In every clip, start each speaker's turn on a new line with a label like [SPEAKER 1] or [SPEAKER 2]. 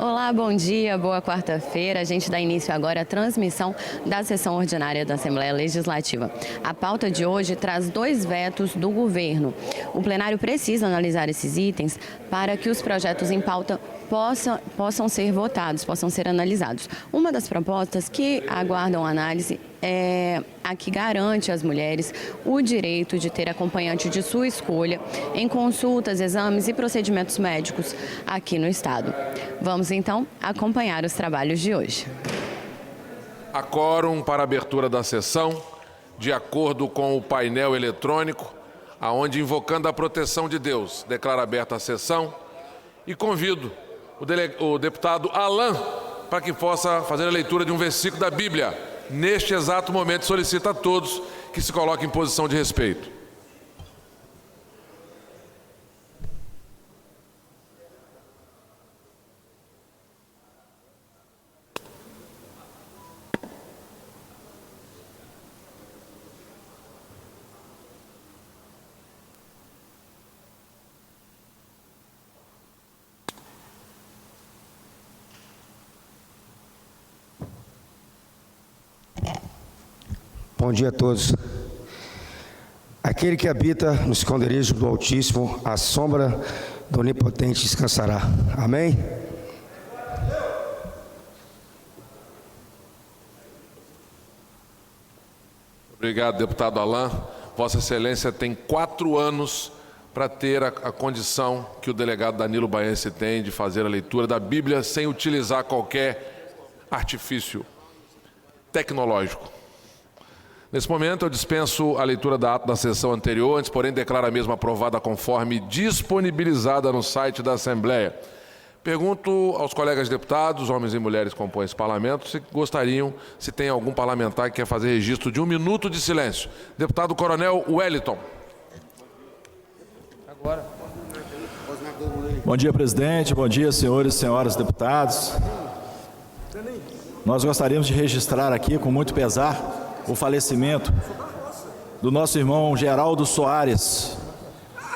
[SPEAKER 1] Olá, bom dia, boa quarta-feira. A gente dá início agora à transmissão da sessão ordinária da Assembleia Legislativa. A pauta de hoje traz 2 vetos do governo. O plenário precisa analisar esses itens para que os projetos em pauta possam ser votados, possam ser analisados. Uma das propostas que aguardam análise é a que garante às mulheres o direito de ter acompanhante de sua escolha em consultas, exames e procedimentos médicos aqui no Estado. Vamos, então, acompanhar os trabalhos de hoje.
[SPEAKER 2] Há quórum para a abertura da sessão, de acordo com o painel eletrônico, aonde, invocando a proteção de Deus, declaro aberta a sessão e convido o deputado Alain para que possa fazer a leitura de um versículo da Bíblia. Neste exato momento, solicito a todos que se coloquem em posição de respeito.
[SPEAKER 3] Bom dia a todos. Aquele que habita no esconderijo do Altíssimo, à sombra do Onipotente descansará. Amém?
[SPEAKER 2] Obrigado, deputado Alain. Vossa Excelência tem 4 anos para ter a condição que o delegado Danilo Baense tem de fazer a leitura da Bíblia sem utilizar qualquer artifício tecnológico. Nesse momento, eu dispenso a leitura da ata da sessão anterior, antes, porém, declaro a mesma aprovada conforme disponibilizada no site da Assembleia. Pergunto aos colegas deputados, homens e mulheres que compõem esse parlamento, se gostariam, se tem algum parlamentar que quer fazer registro de 1 minuto de silêncio. Deputado Coronel Wellington.
[SPEAKER 4] Bom dia, presidente. Bom dia, senhores e senhoras deputados. Nós gostaríamos de registrar aqui, com muito pesar, o falecimento do nosso irmão Geraldo Soares.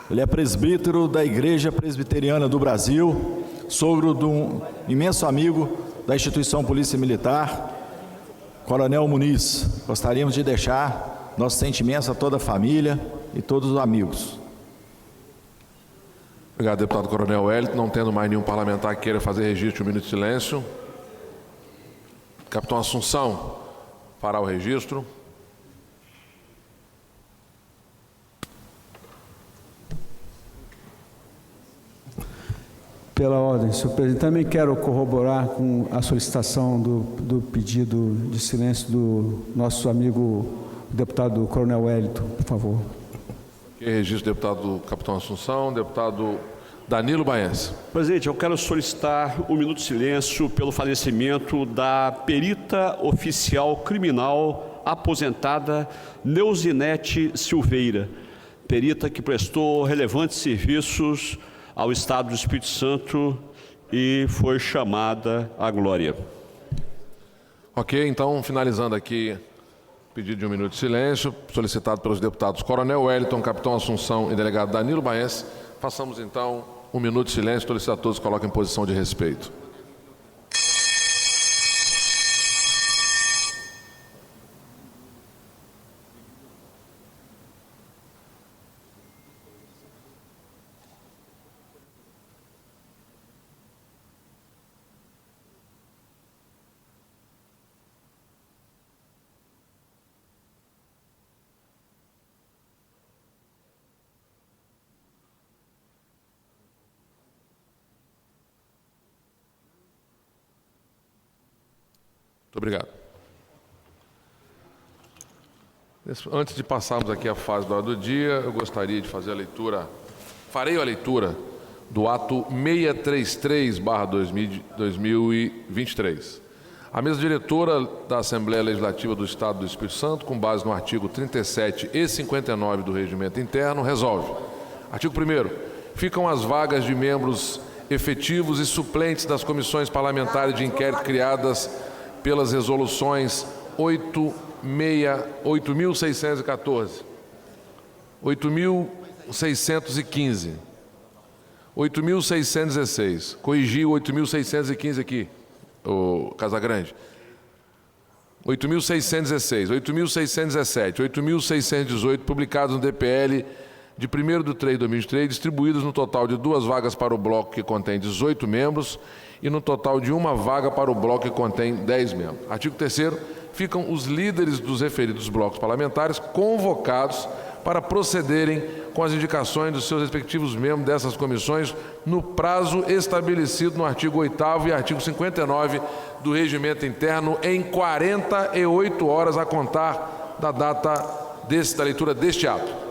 [SPEAKER 4] Ele é presbítero da Igreja Presbiteriana do Brasil, sogro de um imenso amigo da instituição Polícia Militar, Coronel Muniz. Gostaríamos de deixar nossos sentimentos a toda a família e todos os amigos.
[SPEAKER 2] Obrigado, deputado Coronel Wellington. Não tendo mais nenhum parlamentar que queira fazer registro de 1 minuto de silêncio. Capitão Assunção, fará o registro.
[SPEAKER 5] Pela ordem, senhor presidente, também quero corroborar com a solicitação do pedido de silêncio do nosso amigo deputado Coronel Wellington, por favor.
[SPEAKER 2] Que registro, deputado Capitão Assunção. Deputado Danilo Baense.
[SPEAKER 6] Presidente, eu quero solicitar 1 minuto de silêncio pelo falecimento da perita oficial criminal aposentada Neuzinete Silveira, perita que prestou relevantes serviços ao Estado do Espírito Santo e foi chamada à glória.
[SPEAKER 2] Ok, então, finalizando aqui o pedido de 1 minuto de silêncio, solicitado pelos deputados Coronel Wellington, Capitão Assunção e delegado Danilo Baense, façamos então 1 minuto de silêncio. Solicito a todos que coloquem em posição de respeito. Muito obrigado. Antes de passarmos aqui à fase da ordem do dia, eu gostaria de fazer a leitura, farei a leitura do ato 633/2023. A mesa diretora da Assembleia Legislativa do Estado do Espírito Santo, com base no artigo 37 e 59 do Regimento Interno, resolve. Artigo 1º. Ficam as vagas de membros efetivos e suplentes das comissões parlamentares de inquérito criadas pelas resoluções 8.614, 8.615, 8.616. Corrigiu 8.615 aqui, o Casagrande. 8.616, 8.617, 8.618 publicados no DPL de 1º de 3 de 2023, distribuídos no total de 2 vagas para o bloco que contém 18 membros e no total de 1 vaga para o bloco que contém 10 membros. Artigo 3º, ficam os líderes dos referidos blocos parlamentares convocados para procederem com as indicações dos seus respectivos membros dessas comissões no prazo estabelecido no artigo 8º e artigo 59 do Regimento Interno em 48 horas a contar da data da leitura deste ato.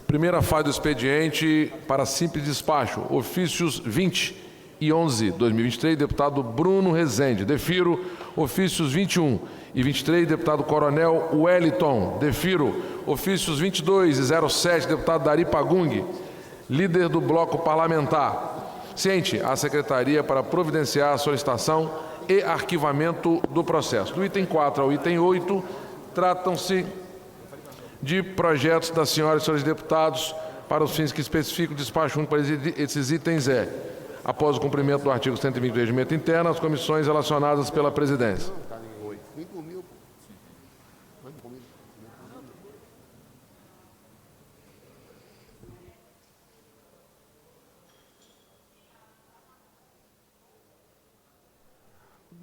[SPEAKER 2] Primeira fase do expediente para simples despacho, ofícios 20 e 11, 2023, deputado Bruno Rezende. Defiro ofícios 21 e 23, deputado Coronel Wellington. Defiro ofícios 22 e 07, deputado Dari Pagung, líder do bloco parlamentar. Ciente a Secretaria para providenciar a solicitação e arquivamento do processo. Do item 4 ao item 8, tratam-se de projetos das senhoras e senhores deputados para os fins que especificam o despacho único para esses itens após o cumprimento do artigo 120 do Regimento Interno, as comissões relacionadas pela presidência.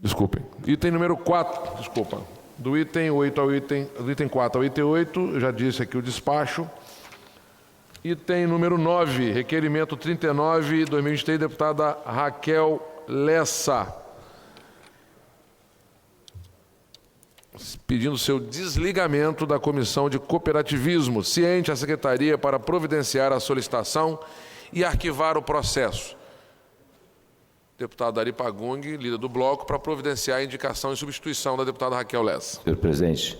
[SPEAKER 2] Desculpem. Item número 4, desculpa. Do item 4 ao item 8, eu já disse aqui o despacho. Item número 9, requerimento 39, 2023, deputada Raquel Lessa, pedindo seu desligamento da Comissão de Cooperativismo. Ciente a Secretaria para providenciar a solicitação e arquivar o processo. Deputado Dari Pagung, líder do bloco, para providenciar a indicação e substituição da deputada Raquel Lessa.
[SPEAKER 7] Senhor presidente,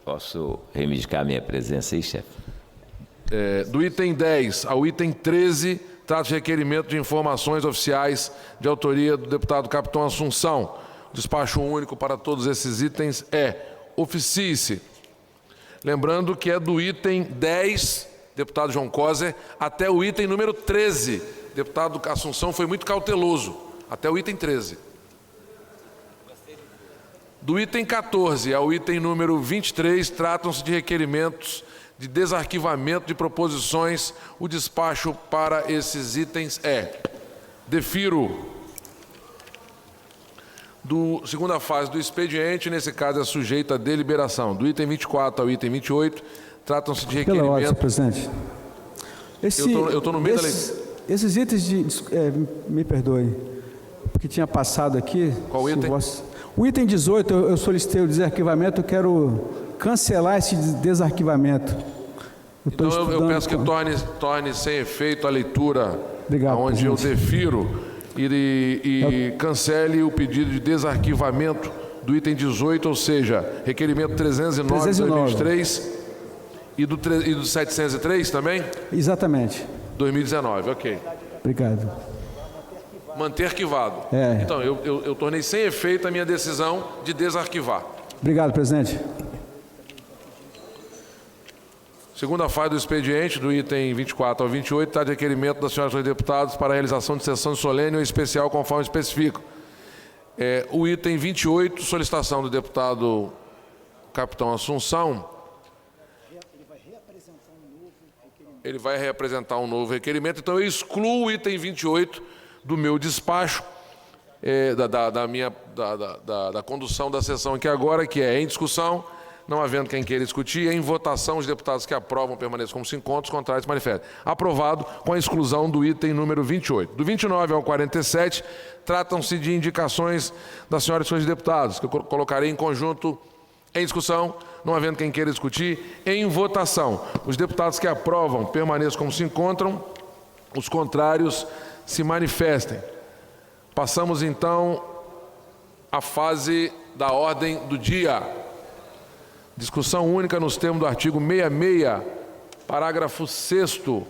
[SPEAKER 7] posso reivindicar minha presença aí, chefe?
[SPEAKER 2] Do item 10 ao item 13, trata de requerimento de informações oficiais de autoria do deputado Capitão Assunção. O despacho único para todos esses itens oficie-se. Lembrando que é do item 10, deputado João Coser, até o item número 13. Deputado Assunção foi muito cauteloso, até o item 13. Do item 14 ao item número 23, tratam-se de requerimentos de desarquivamento de proposições. O despacho para esses itens defiro. Segunda fase do expediente, nesse caso é sujeita a deliberação. Do item 24 ao item 28, tratam-se de requerimento...
[SPEAKER 5] Pela ordem, senhor presidente.
[SPEAKER 2] Eu estou no meio da lei.
[SPEAKER 5] Esses itens me perdoe, porque tinha passado aqui...
[SPEAKER 2] Qual item?
[SPEAKER 5] O item 18, eu solicitei o desarquivamento, eu quero cancelar esse desarquivamento.
[SPEAKER 2] Então eu peço que torne sem efeito a leitura.
[SPEAKER 5] Obrigado,
[SPEAKER 2] onde eu
[SPEAKER 5] presidente.
[SPEAKER 2] defiro e cancele o pedido de desarquivamento do item 18, ou seja, requerimento 309 de 2023 e do 703 também?
[SPEAKER 5] Exatamente.
[SPEAKER 2] 2019, ok.
[SPEAKER 5] Obrigado.
[SPEAKER 2] Manter arquivado. Então, eu tornei sem efeito a minha decisão de desarquivar.
[SPEAKER 5] Obrigado, presidente.
[SPEAKER 2] Segunda fase do expediente, do item 24 ao 28, está de requerimento das senhoras e senhores deputados para a realização de sessão solene ou especial, conforme especifico. O item 28, solicitação do deputado Capitão Assunção. Ele vai reapresentar um novo requerimento, então eu excluo o item 28 do meu despacho, da condução da sessão aqui agora, que é em discussão, não havendo quem queira discutir, em votação, os deputados que aprovam permaneçam como se encontram, os contrários se manifestem. Aprovado com a exclusão do item número 28. Do 29 ao 47, tratam-se de indicações das senhoras e senhores deputados, que eu colocarei em conjunto em discussão, não havendo quem queira discutir, em votação. Os deputados que aprovam permaneçam como se encontram, os contrários se manifestem. Passamos então à fase da ordem do dia. Discussão única nos termos do artigo 66, parágrafo 6º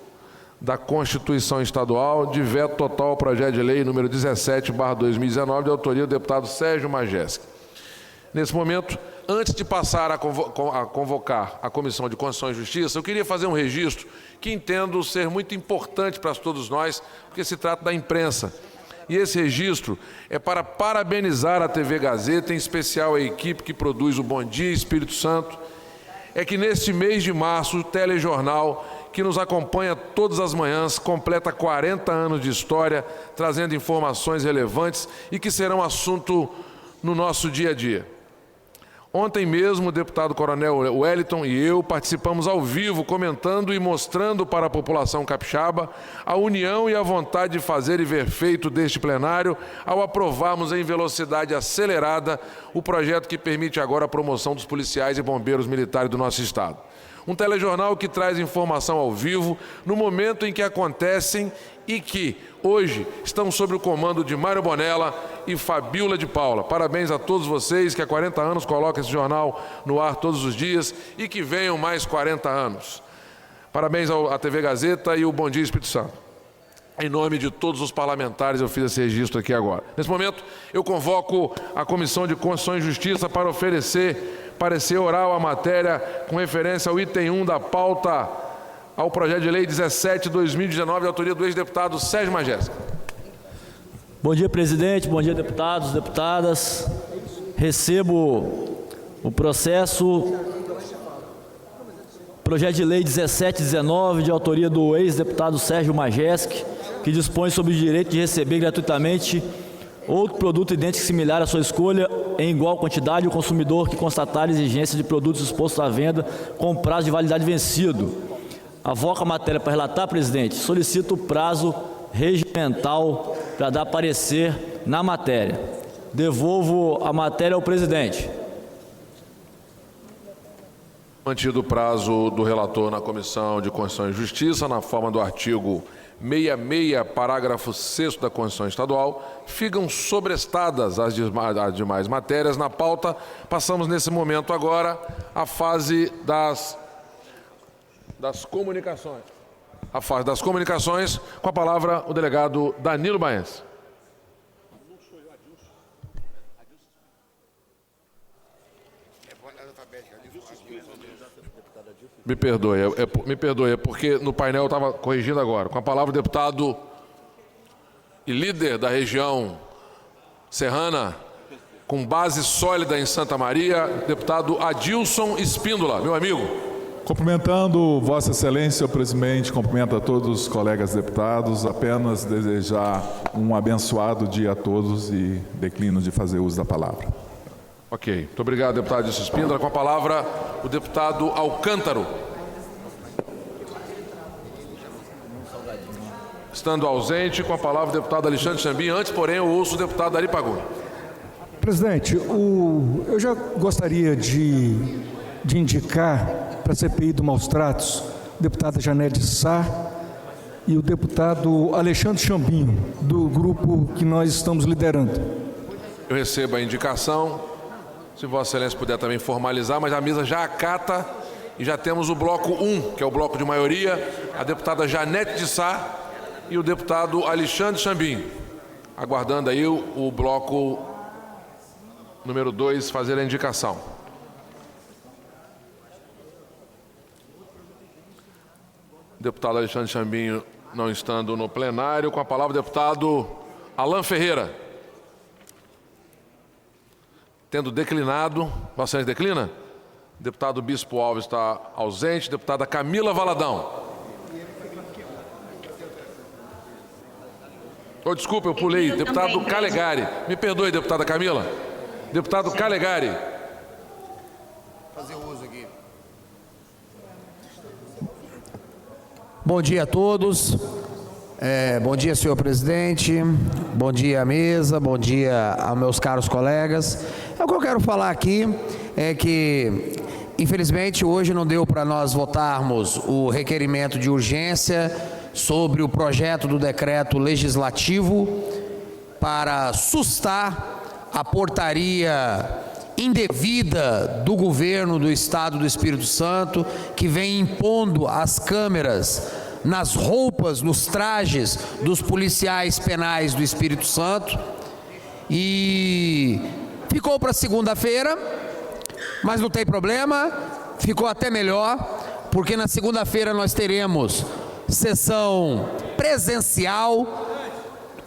[SPEAKER 2] da Constituição Estadual, de veto total ao projeto de lei número 17/2019, de autoria do deputado Sérgio Majestic. Nesse momento, antes de passar a convocar a Comissão de Constituição e Justiça, eu queria fazer um registro que entendo ser muito importante para todos nós, porque se trata da imprensa. E esse registro é para parabenizar a TV Gazeta, em especial a equipe que produz o Bom Dia Espírito Santo. É que neste mês de março, o telejornal, que nos acompanha todas as manhãs, completa 40 anos de história, trazendo informações relevantes e que serão assunto no nosso dia a dia. Ontem mesmo, o deputado Coronel Wellington e eu participamos ao vivo, comentando e mostrando para a população capixaba a união e a vontade de fazer e ver feito deste plenário ao aprovarmos em velocidade acelerada o projeto que permite agora a promoção dos policiais e bombeiros militares do nosso Estado. Um telejornal que traz informação ao vivo no momento em que acontecem e que, hoje, estão sob o comando de Mário Bonella e Fabiola de Paula. Parabéns a todos vocês que há 40 anos colocam esse jornal no ar todos os dias e que venham mais 40 anos. Parabéns à TV Gazeta e o Bom Dia Espírito Santo. Em nome de todos os parlamentares, eu fiz esse registro aqui agora. Nesse momento, eu convoco a Comissão de Constituição e Justiça para oferecer parecer oral à matéria com referência ao item 1 da pauta ao projeto de lei 17/2019, de autoria do ex-deputado Sérgio Majesco.
[SPEAKER 8] Bom dia, presidente. Bom dia, deputados, deputadas. Recebo o processo, projeto de lei 1719, de autoria do ex-deputado Sérgio Majesco, que dispõe sobre o direito de receber gratuitamente outro produto idêntico similar à sua escolha, em igual quantidade, o consumidor que constatar a exigência de produtos expostos à venda com prazo de validade vencido. Avoco a matéria para relatar, presidente. Solicito o prazo regimental para dar parecer na matéria. Devolvo a matéria ao presidente.
[SPEAKER 2] Mantido o prazo do relator na Comissão de Constituição e Justiça, na forma do artigo 66, parágrafo 6º da Constituição Estadual, ficam sobrestadas as demais matérias na pauta. Passamos nesse momento agora à fase das comunicações. A fase das comunicações, com a palavra o delegado Danilo Baense. Me perdoe, é porque no painel eu estava corrigindo agora. Com a palavra o deputado e líder da região serrana, com base sólida em Santa Maria, deputado Adilson Espíndola, meu amigo.
[SPEAKER 9] Cumprimentando Vossa Excelência, o presidente, cumprimento a todos os colegas deputados, apenas desejar um abençoado dia a todos e declino de fazer uso da palavra.
[SPEAKER 2] Ok, muito obrigado, deputado Adilson Espíndola. Com a palavra, o deputado Alcântaro. Estando ausente, com a palavra o deputado Alexandre Chambim. Antes, porém, eu ouço o deputado Ari Paguni.
[SPEAKER 5] Presidente, eu já gostaria de indicar para a CPI do Maus Tratos a deputada Janete Sá e o deputado Alexandre Chambinho, do grupo que nós estamos liderando.
[SPEAKER 2] Eu recebo a indicação. Se Vossa Excelência puder também formalizar, mas a mesa já acata e já temos o bloco 1, que é o bloco de maioria, a deputada Janete de Sá e o deputado Alexandre Chambim. Aguardando aí o bloco número 2 fazer a indicação. Deputado Alexandre Chambim não estando no plenário, com a palavra o deputado Alan Ferreira. Tendo declinado, Vossa Excelência declina? Deputado Bispo Alves está ausente. Deputada Camila Valadão. Oh, desculpa, eu pulei. Deputado Calegari. Me perdoe, deputada Camila. Deputado Calegari.
[SPEAKER 10] Fazer uso aqui. Bom dia a todos. Bom dia, senhor presidente. Bom dia à mesa. Bom dia aos meus caros colegas. O que eu quero falar aqui é que, infelizmente, hoje não deu para nós votarmos o requerimento de urgência sobre o projeto do decreto legislativo para sustar a portaria indevida do governo do Estado do Espírito Santo, que vem impondo as câmeras nas roupas, nos trajes dos policiais penais do Espírito Santo, e ficou para segunda-feira. mas não tem problema, ficou até melhor, porque na segunda-feira nós teremos sessão presencial.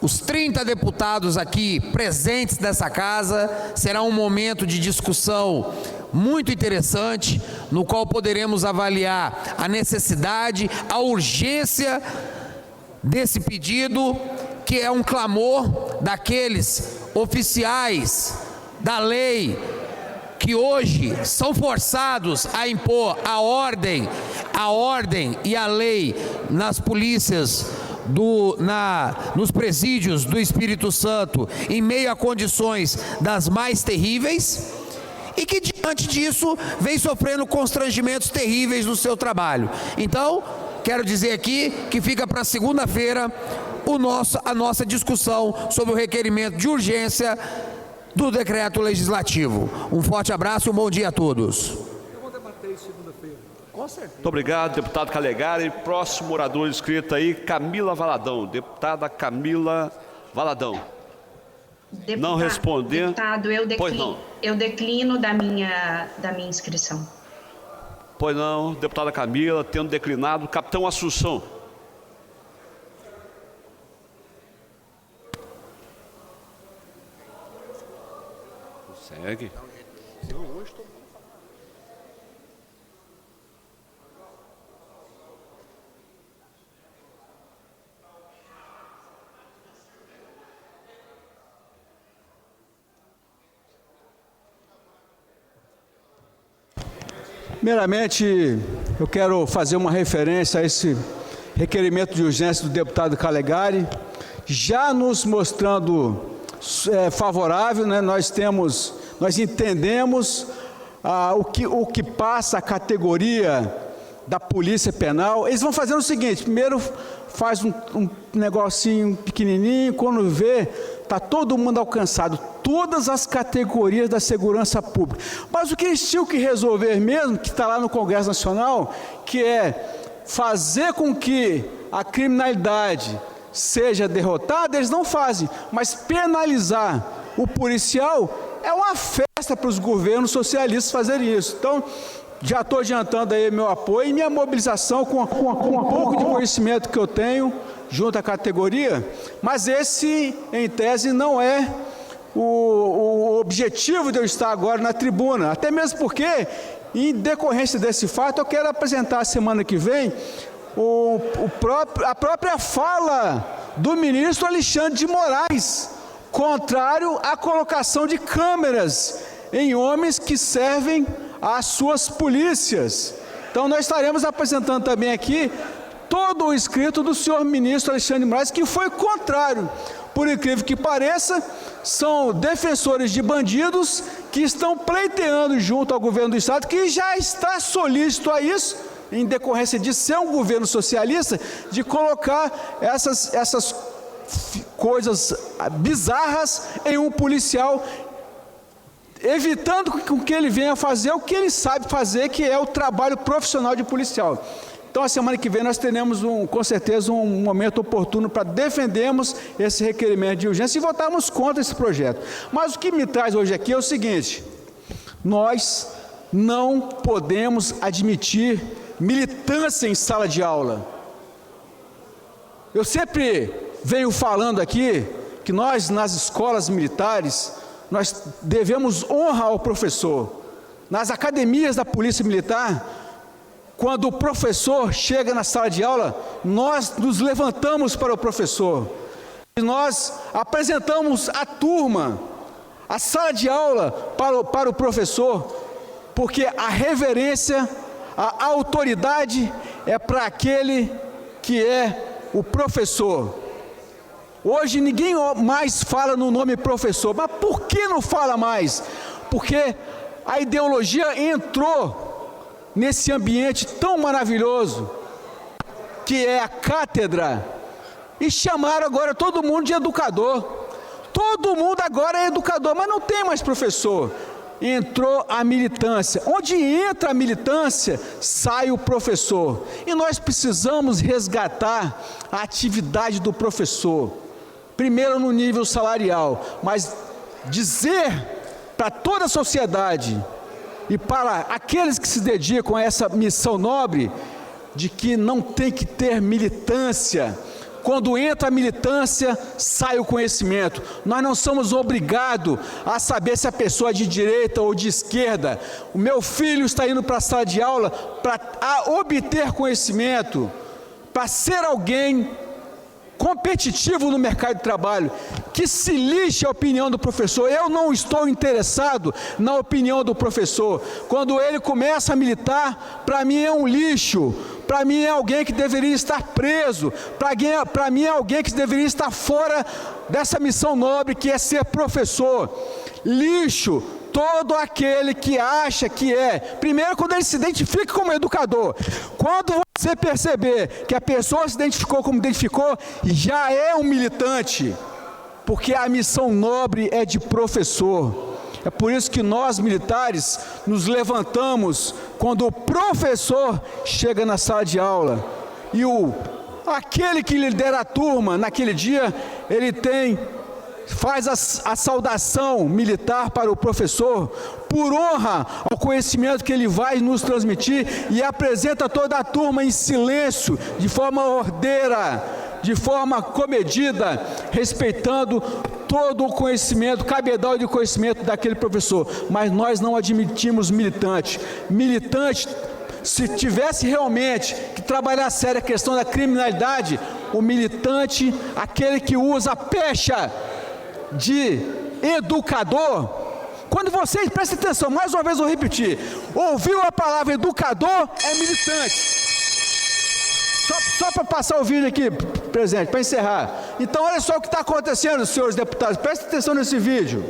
[SPEAKER 10] Os 30 deputados aqui presentes dessa casa, será um momento de discussão muito interessante, no qual poderemos avaliar a necessidade, a urgência desse pedido, que é um clamor daqueles oficiais da lei que hoje são forçados a impor a ordem e a lei nas polícias, nos presídios do Espírito Santo, em meio a condições das mais terríveis, e que diante disso vem sofrendo constrangimentos terríveis no seu trabalho. Então, quero dizer aqui que fica para segunda-feira a nossa discussão sobre o requerimento de urgência do decreto legislativo. Um forte abraço e um bom dia a todos.
[SPEAKER 6] Muito obrigado, deputado Calegari. Próximo orador inscrito aí, Camila Valadão. Deputada Camila Valadão. Não respondendo.
[SPEAKER 11] Deputado, eu declino da minha inscrição.
[SPEAKER 6] Pois não, deputada Camila, tendo declinado. Capitão Assunção. Segue.
[SPEAKER 12] Primeiramente, eu quero fazer uma referência a esse requerimento de urgência do deputado Calegari, já nos mostrando favorável, né? Nós entendemos o que passa a categoria da Polícia Penal. Eles vão fazendo o seguinte: primeiro faz um negocinho pequenininho, quando vê, está todo mundo alcançado, todas as categorias da segurança pública. Mas o que eles tinham que resolver mesmo, que está lá no Congresso Nacional, que é fazer com que a criminalidade seja derrotada, eles não fazem, mas penalizar o policial é uma festa para os governos socialistas fazerem isso. Então, já estou adiantando aí meu apoio e minha mobilização com um pouco de conhecimento que eu tenho junto à categoria, mas esse, em tese, não é o objetivo de eu estar agora na tribuna, até mesmo porque, em decorrência desse fato, eu quero apresentar a semana que vem a própria fala do ministro Alexandre de Moraes, contrário à colocação de câmeras em homens que servem às suas polícias. Então, nós estaremos apresentando também aqui todo o escrito do senhor ministro Alexandre de Moraes, que foi contrário. Por incrível que pareça, são defensores de bandidos que estão pleiteando junto ao governo do Estado, que já está solícito a isso, em decorrência de ser um governo socialista, de colocar essas coisas bizarras em um policial, evitando que ele venha fazer o que ele sabe fazer, que é o trabalho profissional de policial. Então, a semana que vem nós teremos, com certeza, um momento oportuno para defendermos esse requerimento de urgência e votarmos contra esse projeto. Mas o que me traz hoje aqui é o seguinte: nós não podemos admitir militância em sala de aula. Eu sempre venho falando aqui que nós, nas escolas militares, nós devemos honra ao professor. Nas academias da Polícia Militar, quando o professor chega na sala de aula, nós nos levantamos para o professor. E nós apresentamos a turma, a sala de aula para o professor, porque a reverência, a autoridade é para aquele que é o professor. Hoje ninguém mais fala no nome professor, mas por que não fala mais? Porque a ideologia entrou nesse ambiente tão maravilhoso, que é a cátedra, e chamaram agora todo mundo de educador. Todo mundo agora é educador, mas não tem mais professor. Entrou a militância. Onde entra a militância, sai o professor. E nós precisamos resgatar a atividade do professor. Primeiro no nível salarial, mas dizer para toda a sociedade e para aqueles que se dedicam a essa missão nobre, de que não tem que ter militância. Quando entra a militância, sai o conhecimento. Nós não somos obrigados a saber se a pessoa é de direita ou de esquerda. O meu filho está indo para a sala de aula para obter conhecimento, para ser alguém competitivo no mercado de trabalho. Que se lixe a opinião do professor. Eu não estou interessado na opinião do professor. Quando ele começa a militar, para mim é um lixo. Para mim é alguém que deveria estar preso. Para mim é alguém que deveria estar fora dessa missão nobre que é ser professor. Lixo todo aquele que acha que é. Primeiro, quando ele se identifica como educador. Quando você perceber que a pessoa se identificou como identificou, já é um militante. Porque a missão nobre é de professor. É por isso que nós, militares, nos levantamos quando o professor chega na sala de aula. E aquele que lidera a turma, naquele dia, ele faz a saudação militar para o professor, por honra ao conhecimento que ele vai nos transmitir, e apresenta toda a turma em silêncio, de forma ordeira, de forma comedida, respeitando todo o conhecimento, cabedal de conhecimento daquele professor. Mas nós não admitimos militante. Militante, se tivesse realmente que trabalhar sério a questão da criminalidade, o militante, aquele que usa a pecha de educador, quando vocês, prestem atenção, mais uma vez eu vou repetir, ouviu a palavra educador, é militante. Só para passar o vídeo aqui, presidente, para encerrar. Então, olha só o que está acontecendo, senhores deputados. Prestem atenção nesse vídeo.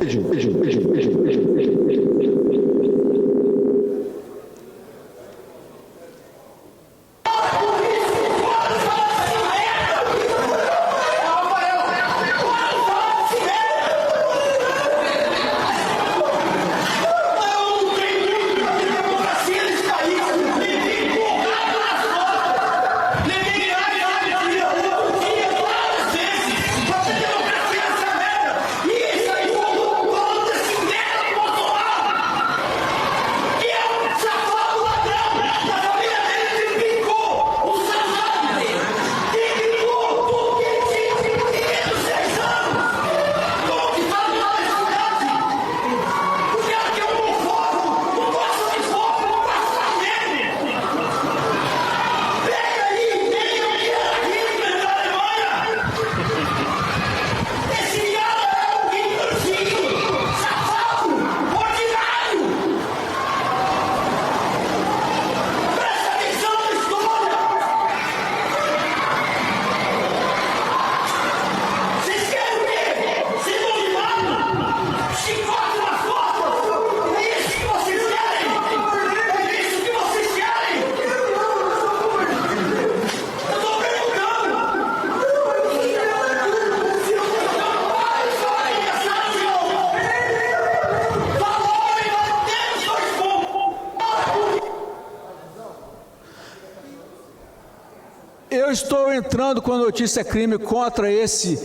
[SPEAKER 12] Eu estou entrando com a notícia crime contra esse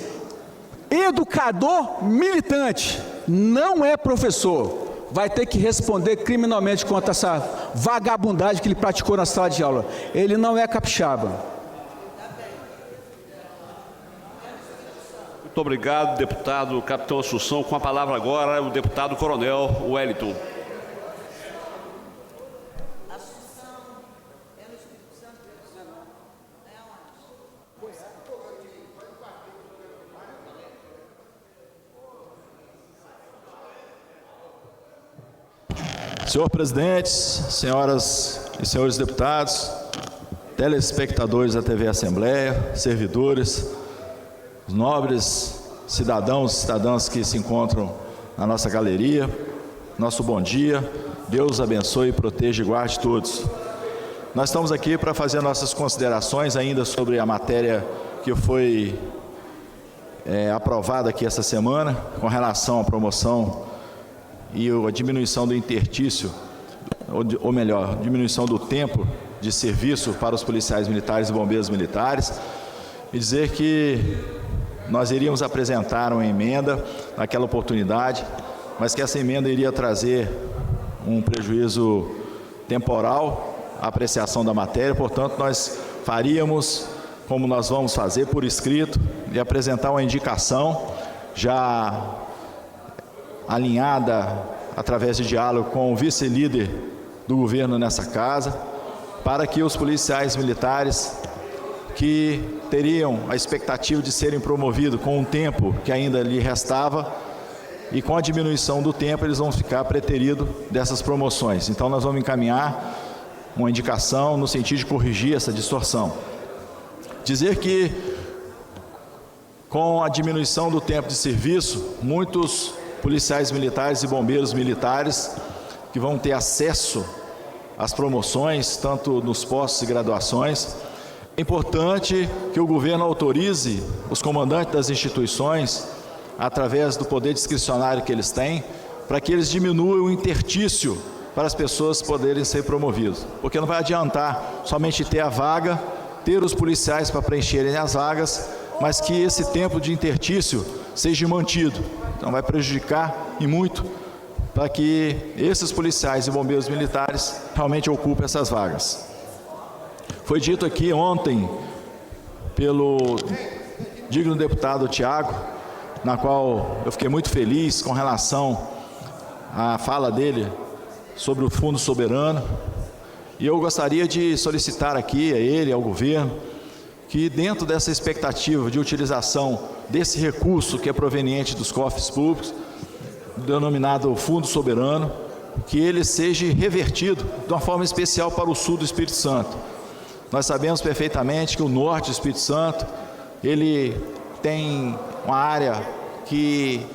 [SPEAKER 12] educador militante, não é professor. Vai ter que responder criminalmente contra essa vagabundagem que ele praticou na sala de aula. Ele não é capixaba.
[SPEAKER 6] Muito obrigado, deputado Capitão Assunção. Com a palavra agora, o deputado Coronel Wellington.
[SPEAKER 4] Senhor presidente, senhoras e senhores deputados, telespectadores da TV Assembleia, servidores, os nobres cidadãos e cidadãs que se encontram na nossa galeria, nosso bom dia, Deus abençoe, proteja e guarde todos. Nós estamos aqui para fazer nossas considerações ainda sobre a matéria que foi aprovada aqui essa semana, com relação à promoção e a diminuição do intertício, ou melhor, diminuição do tempo de serviço para os policiais militares e bombeiros militares, e dizer que nós iríamos apresentar uma emenda naquela oportunidade, mas que essa emenda iria trazer um prejuízo temporal à apreciação da matéria, portanto, nós faríamos, como nós vamos fazer, por escrito, e apresentar uma indicação já alinhada através de diálogo com o vice-líder do governo nessa casa, para que os policiais militares que teriam a expectativa de serem promovidos com o tempo que ainda lhe restava, e com a diminuição do tempo eles vão ficar preteridos dessas promoções. Então nós vamos encaminhar uma indicação no sentido de corrigir essa distorção. Dizer que com a diminuição do tempo de serviço, muitos policiais militares e bombeiros militares que vão ter acesso às promoções, tanto nos postos e graduações, é importante que o governo autorize os comandantes das instituições, através do poder discricionário que eles têm, para que eles diminuam o interstício para as pessoas poderem ser promovidas. Porque não vai adiantar somente ter a vaga, ter os policiais para preencherem as vagas, mas que esse tempo de interstício seja mantido. Então vai prejudicar e muito para que esses policiais e bombeiros militares realmente ocupem essas vagas. Foi dito aqui ontem pelo digno deputado Tiago, na qual eu fiquei muito feliz com relação à fala dele sobre o Fundo Soberano, e eu gostaria de solicitar aqui a ele, ao governo, que dentro dessa expectativa de utilização desse recurso que é proveniente dos cofres públicos, denominado Fundo Soberano, que ele seja revertido de uma forma especial para o sul do Espírito Santo. Nós sabemos perfeitamente que o norte do Espírito Santo, ele tem uma área que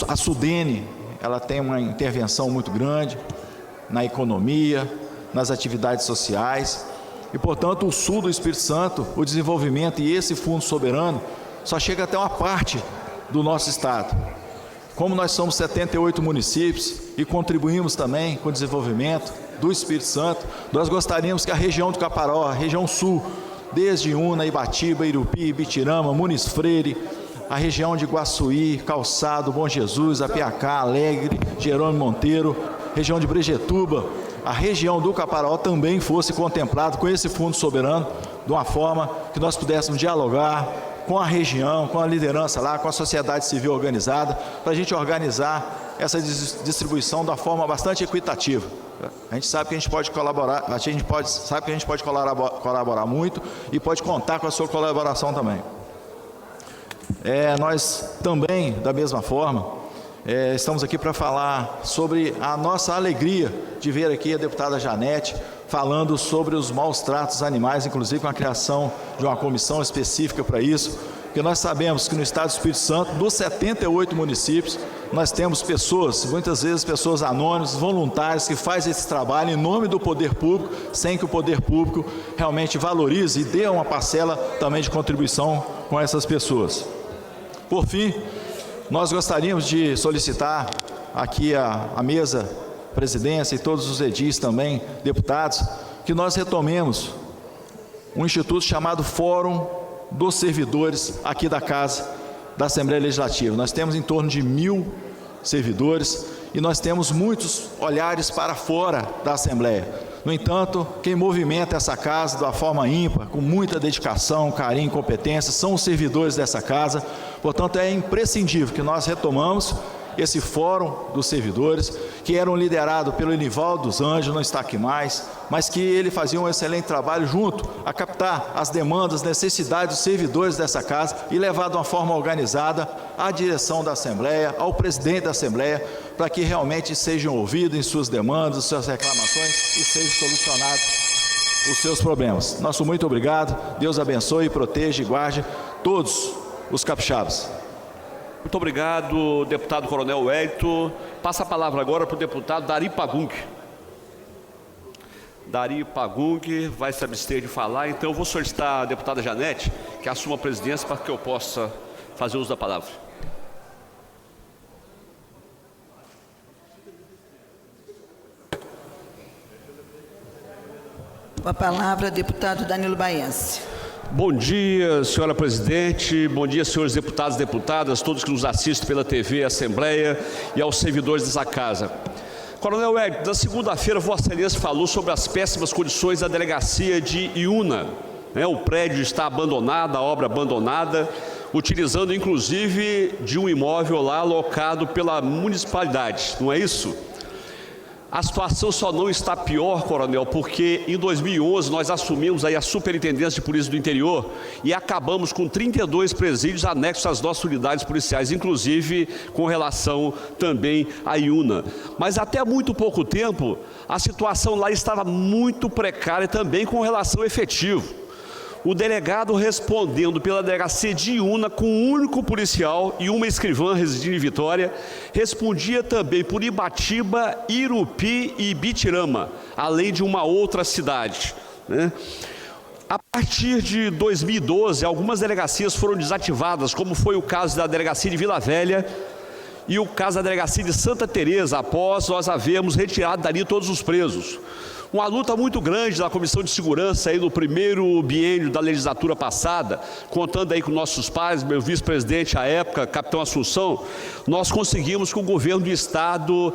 [SPEAKER 4] a Sudene, ela tem uma intervenção muito grande na economia, nas atividades sociais, e portanto o sul do Espírito Santo, o desenvolvimento e esse Fundo Soberano só chega até uma parte do nosso estado. Como nós somos 78 municípios e contribuímos também com o desenvolvimento do Espírito Santo, nós gostaríamos que a região do Caparó, a região sul, desde Una, Ibatiba, Irupi, Ibitirama, Muniz Freire, a região de Guaçuí, Calçado, Bom Jesus, Apiacá, Alegre, Jerônimo Monteiro, região de Brejetuba, a região do Caparó também fosse contemplado com esse Fundo Soberano, de uma forma que nós pudéssemos dialogar com a região, com a liderança lá, com a sociedade civil organizada, para a gente organizar essa distribuição de uma forma bastante equitativa. A gente sabe que a gente pode colaborar, sabe que a gente pode colaborar muito e pode contar com a sua colaboração também. Nós também, da mesma forma, estamos aqui para falar sobre a nossa alegria de ver aqui a deputada Janete falando sobre os maus tratos animais, inclusive com a criação de uma comissão específica para isso, porque nós sabemos que no estado do Espírito Santo, dos 78 municípios, nós temos pessoas, muitas vezes pessoas anônimas, voluntários, que fazem esse trabalho em nome do poder público, sem que o poder público realmente valorize e dê uma parcela também de contribuição com essas pessoas. Por fim, nós gostaríamos de solicitar aqui a mesa, presidência e todos os edis também, deputados, que nós retomemos um instituto chamado Fórum dos Servidores aqui da Casa da Assembleia Legislativa. Nós temos em torno de 1000 servidores e nós temos muitos olhares para fora da Assembleia. No entanto, quem movimenta essa casa de uma forma ímpar, com muita dedicação, carinho e competência, são os servidores dessa casa. Portanto, é imprescindível que nós retomamos esse Fórum dos Servidores, que eram liderados pelo Enivaldo dos Anjos, não está aqui mais, mas que ele fazia um excelente trabalho junto a captar as demandas, necessidades dos servidores dessa casa e levar de uma forma organizada à direção da Assembleia, ao presidente da Assembleia, para que realmente sejam ouvidos em suas demandas, suas reclamações e sejam solucionados os seus problemas. Nosso muito obrigado, Deus abençoe, proteja e guarde todos os capixabas.
[SPEAKER 6] Muito obrigado, deputado Coronel Wellington. Passa a palavra agora para o deputado Dari Pagung. Dari Pagung vai se abster de falar, então eu vou solicitar a deputada Janete que assuma a presidência para que eu possa fazer uso da palavra.
[SPEAKER 13] Com a palavra, deputado Danilo Baense.
[SPEAKER 6] Bom dia, senhora presidente, bom dia, senhores deputados e deputadas, todos que nos assistem pela TV Assembleia e aos servidores dessa casa. Coronel Hélio, na segunda-feira, Vossa Excelência falou sobre as péssimas condições da delegacia de Iúna. O prédio está abandonado, a obra abandonada, utilizando inclusive de um imóvel lá alocado pela municipalidade, não é isso? A situação só não está pior, coronel, porque em 2011 nós assumimos aí a Superintendência de Polícia do Interior e acabamos com 32 presídios anexos às nossas unidades policiais, inclusive com relação também à Iúna. Mas até muito pouco tempo, a situação lá estava muito precária também com relação ao efetivo. O delegado respondendo pela delegacia de Iúna com um único policial e uma escrivã residindo em Vitória, respondia também por Ibatiba, Irupi e Bitirama, além de uma outra cidade, A partir de 2012, algumas delegacias foram desativadas, como foi o caso da delegacia de Vila Velha e o caso da delegacia de Santa Teresa, após nós havermos retirado dali todos os presos. Uma luta muito grande da Comissão de Segurança aí no primeiro biênio da legislatura passada, contando aí com nossos pais, meu vice-presidente à época, capitão Assunção, nós conseguimos que o governo do estado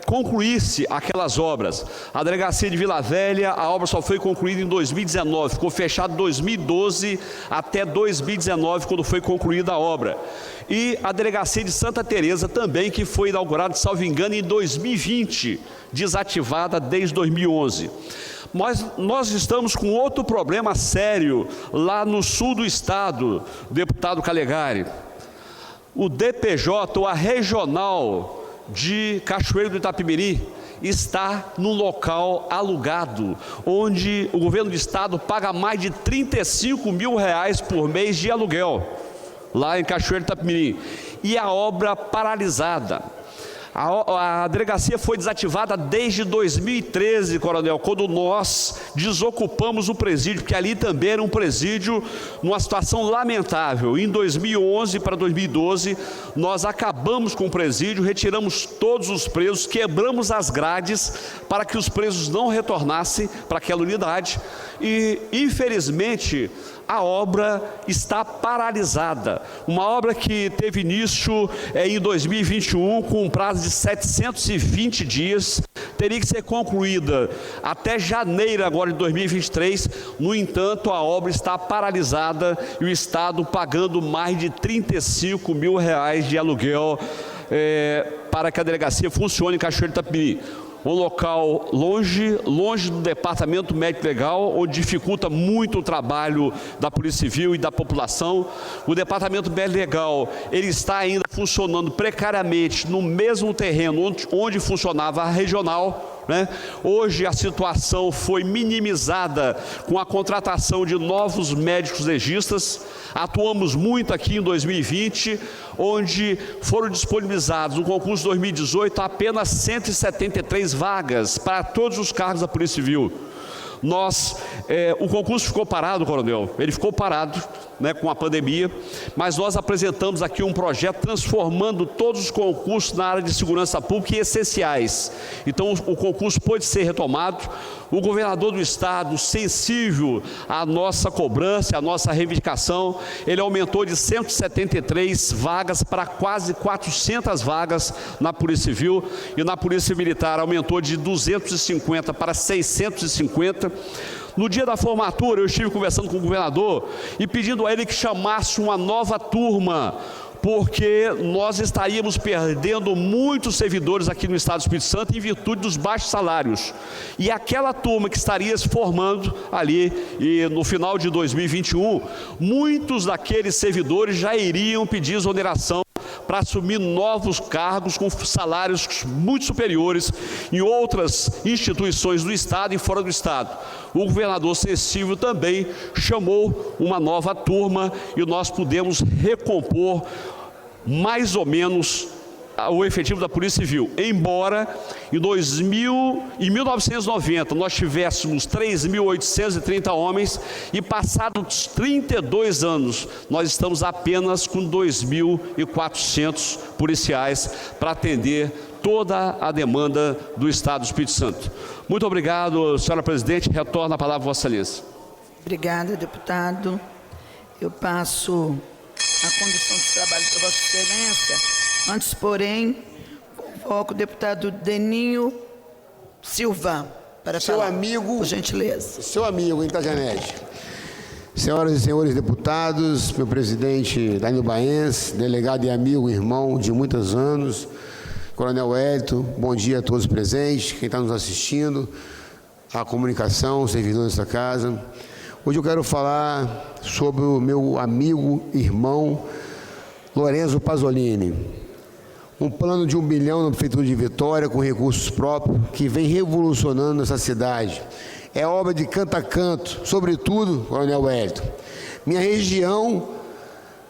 [SPEAKER 6] concluísse aquelas obras. A delegacia de Vila Velha, a obra só foi concluída em 2019, ficou fechada de 2012 até 2019, quando foi concluída a obra. E a delegacia de Santa Teresa também, que foi inaugurada, salvo engano, em 2020, desativada desde 2011. Nós estamos com outro problema sério lá no sul do estado, deputado Calegari. O DPJ, ou a regional de Cachoeiro do Itapemirim, está no local alugado, onde o governo do estado paga mais de R$35 mil por mês de aluguel, lá em Cachoeiro do Itapemirim, e a obra paralisada. A delegacia foi desativada desde 2013, coronel, quando nós desocupamos o presídio, porque ali também era um presídio numa situação lamentável. Em 2011 para 2012, nós acabamos com o presídio, retiramos todos os presos, quebramos as grades para que os presos não retornassem para aquela unidade e, infelizmente, a obra está paralisada. Uma obra que teve início em 2021 com um prazo de 720 dias, teria que ser concluída até janeiro agora de 2023. No entanto, a obra está paralisada e o estado pagando mais de R$35 mil de aluguel para que a delegacia funcione em Cachoeiro do Itapemirim. Um local longe do departamento médico legal, onde dificulta muito o trabalho da Polícia Civil e da população. O departamento médico legal, ele está ainda funcionando precariamente no mesmo terreno onde funcionava a regional. Hoje a situação foi minimizada com a contratação de novos médicos legistas. Atuamos muito aqui em 2020, onde foram disponibilizados no concurso 2018 apenas 173 vagas para todos os cargos da Polícia Civil. O concurso ficou parado, coronel, ele ficou parado com a pandemia, mas nós apresentamos aqui um projeto transformando todos os concursos na área de segurança pública e essenciais. Então o concurso pode ser retomado. O governador do estado, sensível à nossa cobrança, à nossa reivindicação, ele aumentou de 173 vagas para quase 400 vagas na Polícia Civil, e na Polícia Militar aumentou de 250 para 650. No dia da formatura, eu estive conversando com o governador e pedindo a ele que chamasse uma nova turma, porque nós estaríamos perdendo muitos servidores aqui no estado do Espírito Santo em virtude dos baixos salários. E aquela turma que estaria se formando ali, e no final de 2021, muitos daqueles servidores já iriam pedir exoneração para assumir novos cargos com salários muito superiores em outras instituições do estado e fora do estado. O governador sensível também chamou uma nova turma e nós pudemos recompor mais ou menos o efetivo da Polícia Civil, embora em 1990 nós tivéssemos 3.830 homens e passados 32 anos nós estamos apenas com 2.400 policiais para atender toda a demanda do Estado do Espírito Santo. Muito obrigado, senhora presidente. Retorno a palavra a Vossa Excelência.
[SPEAKER 13] Obrigada, deputado. Eu passo a condução de trabalho para Vossa Excelência. Antes, porém, Invoco o deputado Deninho Silva para falar.
[SPEAKER 14] Amigo,
[SPEAKER 13] por gentileza.
[SPEAKER 14] Seu amigo, Itajanete. Senhoras e senhores deputados, meu presidente Danilo Baense, delegado e amigo, irmão de muitos anos, Coronel Wellington, bom dia a todos presentes, quem está nos assistindo, a comunicação, os servidores dessa casa. Hoje eu quero falar sobre o meu amigo, irmão, Lorenzo Pasolini. Um plano de 1 bilhão na Prefeitura de Vitória, com recursos próprios, que vem revolucionando essa cidade. É obra de canto a canto, sobretudo, Coronel Wellington. Minha região,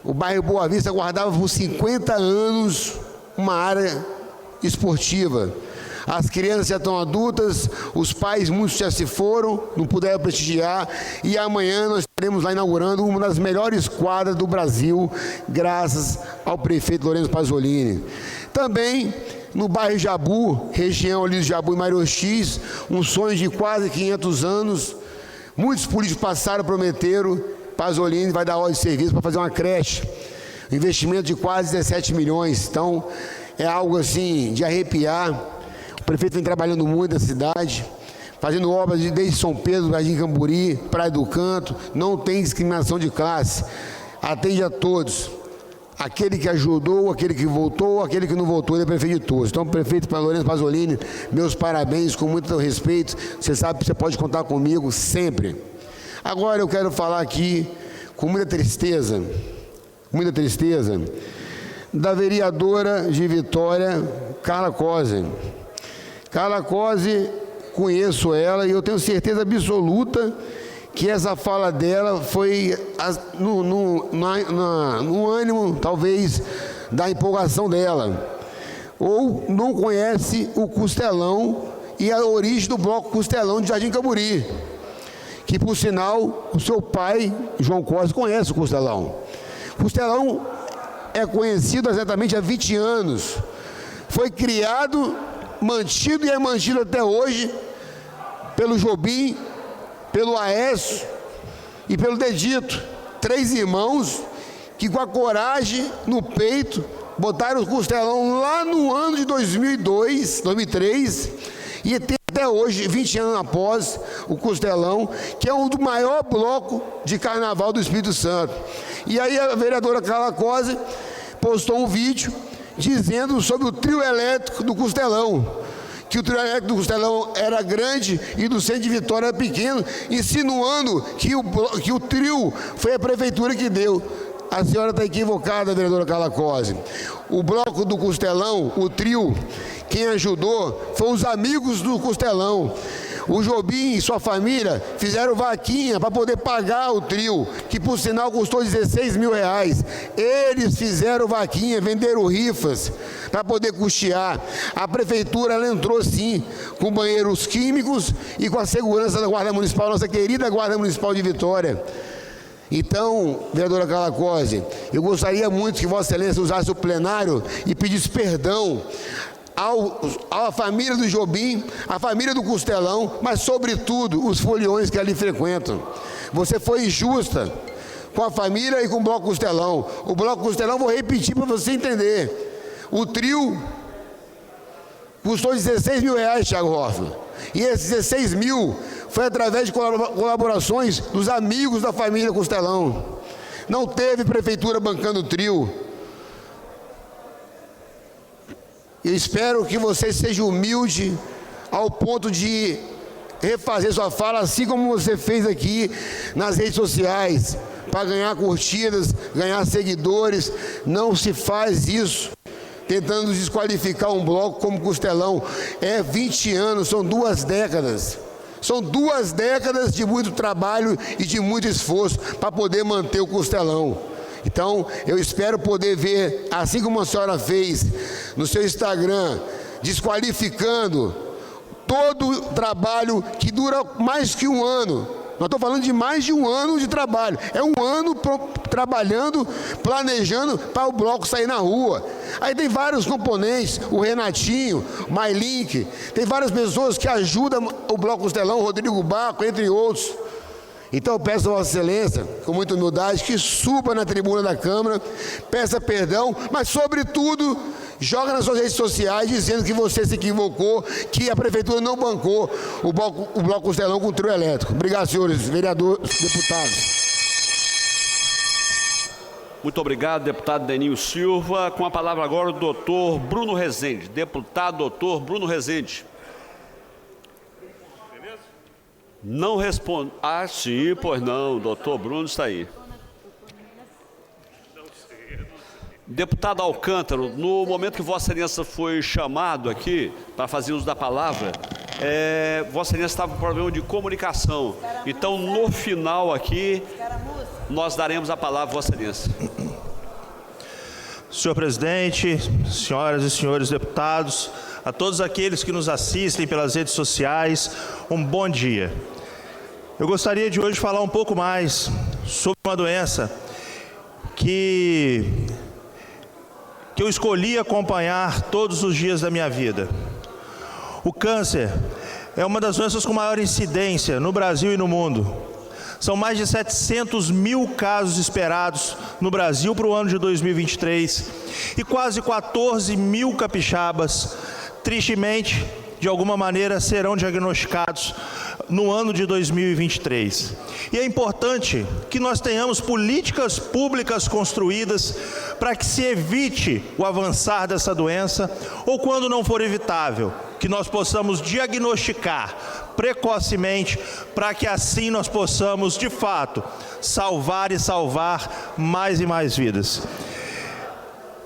[SPEAKER 14] o bairro Boa Vista, guardava por 50 anos uma área esportiva. As crianças já estão adultas, os pais, muitos já se foram, não puderam prestigiar, e amanhã nós estaremos lá inaugurando uma das melhores quadras do Brasil, graças ao prefeito Lorenzo Pasolini. Também no bairro Jabu, região ali do Jabu e Marioxis, um sonho de quase 500 anos, muitos políticos passaram, prometeram, Pasolini vai dar ordem de serviço para fazer uma creche, investimento de quase 17 milhões, então é algo assim de arrepiar. O prefeito vem trabalhando muito na cidade, fazendo obras desde São Pedro, Jardim Camburi, Praia do Canto, não tem discriminação de classe, atende a todos. Aquele que ajudou, aquele que voltou, aquele que não voltou, ele é prefeito de todos. Então, prefeito Lorenzo Pasolini, meus parabéns, com muito respeito, você sabe que você pode contar comigo sempre. Agora eu quero falar aqui, com muita tristeza, da vereadora de Vitória, Carla Cose. Carla Cose, conheço ela e eu tenho certeza absoluta que essa fala dela foi no ânimo, talvez, da empolgação dela. Ou não conhece o Costelão e a origem do bloco Costelão de Jardim Camburi, que, por sinal, o seu pai, João Cose, conhece o Costelão. Costelão é conhecido exatamente há 20 anos. Foi criado, mantido e é mantido até hoje pelo Jobim, pelo Aécio e pelo Dedito, 3 irmãos que, com a coragem no peito, botaram o Costelão lá no ano de 2003 e até hoje, 20 anos após, o Costelão, que é um do maior bloco de carnaval do Espírito Santo. E aí a vereadora Carla Cose postou um vídeo dizendo sobre o trio elétrico do Costelão, que o trio elétrico do Costelão era grande e do centro de Vitória era pequeno, insinuando que o trio foi a prefeitura que deu. A senhora está equivocada, vereadora Carla Cose. O bloco do Costelão, o trio, quem ajudou foram os amigos do Costelão. O Jobim e sua família fizeram vaquinha para poder pagar o trio, que por sinal custou 16 mil reais. Eles fizeram vaquinha, venderam rifas para poder custear. A prefeitura, ela entrou sim com banheiros químicos e com a segurança da Guarda Municipal, nossa querida Guarda Municipal de Vitória. Então, vereadora Carla Cose, eu gostaria muito que Vossa Excelência usasse o plenário e pedisse perdão à família do Jobim, à família do Costelão, mas sobretudo os foliões que ali frequentam. Você foi injusta com a família e com o Bloco Costelão. O Bloco Costelão, vou repetir para você entender, o trio custou 16 mil reais, Thiago Hoffmann, e esses 16 mil foi através de colaborações dos amigos da família Costelão. Não teve prefeitura bancando o trio. Eu espero que você seja humilde ao ponto de refazer sua fala, assim como você fez aqui nas redes sociais, para ganhar curtidas, ganhar seguidores. Não se faz isso tentando desqualificar um bloco como Costelão. É 20 anos, são 2 décadas. São 2 décadas de muito trabalho e de muito esforço para poder manter o Costelão. Então, eu espero poder ver, assim como a senhora fez no seu Instagram, desqualificando todo o trabalho que dura mais que 1 ano. Nós estamos falando de mais de 1 ano de trabalho. É 1 ano trabalhando, planejando para o bloco sair na rua. Aí tem vários componentes, o Renatinho, o MyLink, tem várias pessoas que ajudam o Bloco Costelão, o Rodrigo Baco, entre outros. Então eu peço a Vossa Excelência, com muita humildade, que suba na tribuna da Câmara, peça perdão, mas sobretudo joga nas suas redes sociais dizendo que você se equivocou, que a prefeitura não bancou o bloco Costelão com o trio elétrico. Obrigado, senhores vereadores, deputados.
[SPEAKER 6] Muito obrigado, deputado Deninho Silva. Com a palavra agora o doutor Bruno Rezende. Deputado doutor Bruno Rezende. Não responde. Ah, sim, pois não. O doutor Bruno está aí. Deputado Alcântara, no momento que Vossa Excelência foi chamado aqui para fazer uso da palavra, Vossa Excelência estava com problema de comunicação. Então, no final aqui, nós daremos a palavra a Vossa Excelência.
[SPEAKER 15] Senhor presidente, senhoras e senhores deputados, a todos aqueles que nos assistem pelas redes sociais, um bom dia. Eu gostaria de hoje falar um pouco mais sobre uma doença que eu escolhi acompanhar todos os dias da minha vida. O câncer é uma das doenças com maior incidência no Brasil e no mundo. São mais de 700 mil casos esperados no Brasil para o ano de 2023 e quase 14 mil capixabas, tristemente, de alguma maneira, serão diagnosticados no ano de 2023. E é importante que nós tenhamos políticas públicas construídas para que se evite o avançar dessa doença, ou quando não for evitável, que nós possamos diagnosticar precocemente, para que assim nós possamos, de fato, salvar mais e mais vidas.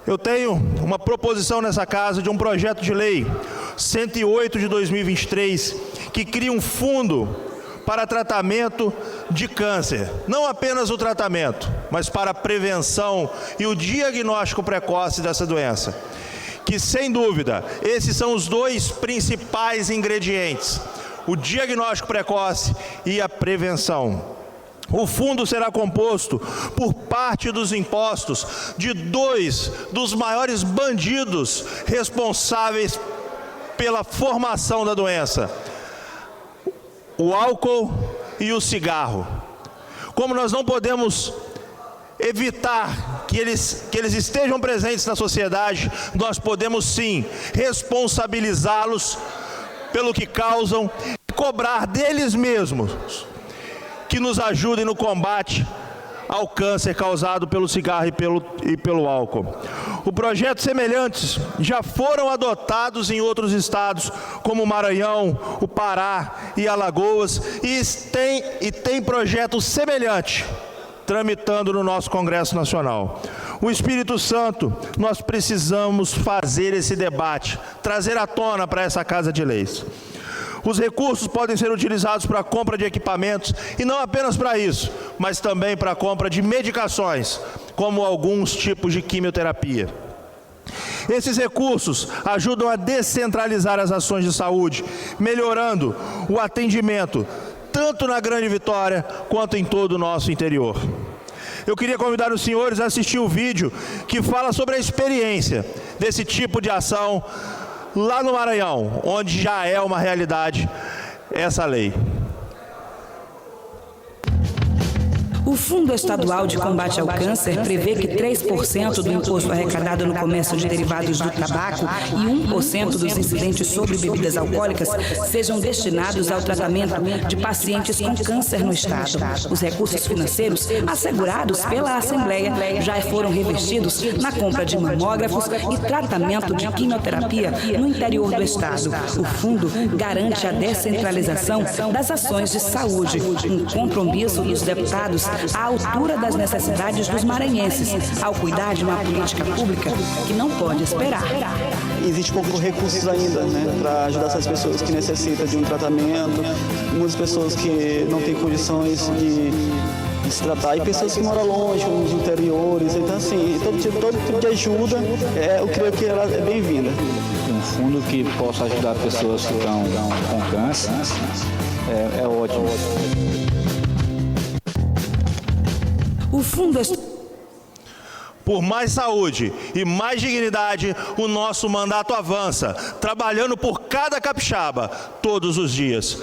[SPEAKER 15] Eu tenho uma proposição nessa casa de um projeto de lei 108 de 2023, que cria um fundo para tratamento de câncer. Não apenas o tratamento, mas para a prevenção e o diagnóstico precoce dessa doença. Que, sem dúvida, esses são os dois principais ingredientes: o diagnóstico precoce e a prevenção. O fundo será composto por parte dos impostos de dois dos maiores bandidos responsáveis pela formação da doença: o álcool e o cigarro. Como nós não podemos evitar que eles estejam presentes na sociedade, nós podemos sim responsabilizá-los pelo que causam e cobrar deles mesmos que nos ajudem no combate ao câncer causado pelo cigarro e pelo álcool. O projetos semelhantes já foram adotados em outros estados, como o Maranhão, o Pará e Alagoas, e tem projeto semelhante tramitando no nosso Congresso Nacional. O Espírito Santo, nós precisamos fazer esse debate, trazer à tona para essa Casa de Leis. Os recursos podem ser utilizados para a compra de equipamentos, e não apenas para isso, mas também para a compra de medicações, como alguns tipos de quimioterapia. Esses recursos ajudam a descentralizar as ações de saúde, melhorando o atendimento, tanto na Grande Vitória, quanto em todo o nosso interior. Eu queria convidar os senhores a assistir o vídeo que fala sobre a experiência desse tipo de ação lá no Maranhão, onde já é uma realidade essa lei.
[SPEAKER 16] O Fundo Estadual de Combate ao Câncer prevê que 3% do imposto arrecadado no comércio de derivados do tabaco e 1% dos incidentes sobre bebidas alcoólicas sejam destinados ao tratamento de pacientes com câncer no Estado. Os recursos financeiros assegurados pela Assembleia já foram revestidos na compra de mamógrafos e tratamento de quimioterapia no interior do Estado. O fundo garante a descentralização das ações de saúde, um compromisso dos deputados à altura das necessidades dos maranhenses, ao cuidar de uma política pública que não pode esperar.
[SPEAKER 17] Existe poucos recursos ainda, para ajudar essas pessoas que necessitam de um tratamento, muitas pessoas que não têm condições de se tratar, e pessoas que moram longe, nos interiores. Então, assim, todo tipo de ajuda, eu creio que ela é bem-vinda.
[SPEAKER 18] Um fundo que possa ajudar pessoas que estão com câncer é ótimo.
[SPEAKER 16] O fundo
[SPEAKER 15] Por mais saúde e mais dignidade, o nosso mandato avança, trabalhando por cada capixaba, todos os dias.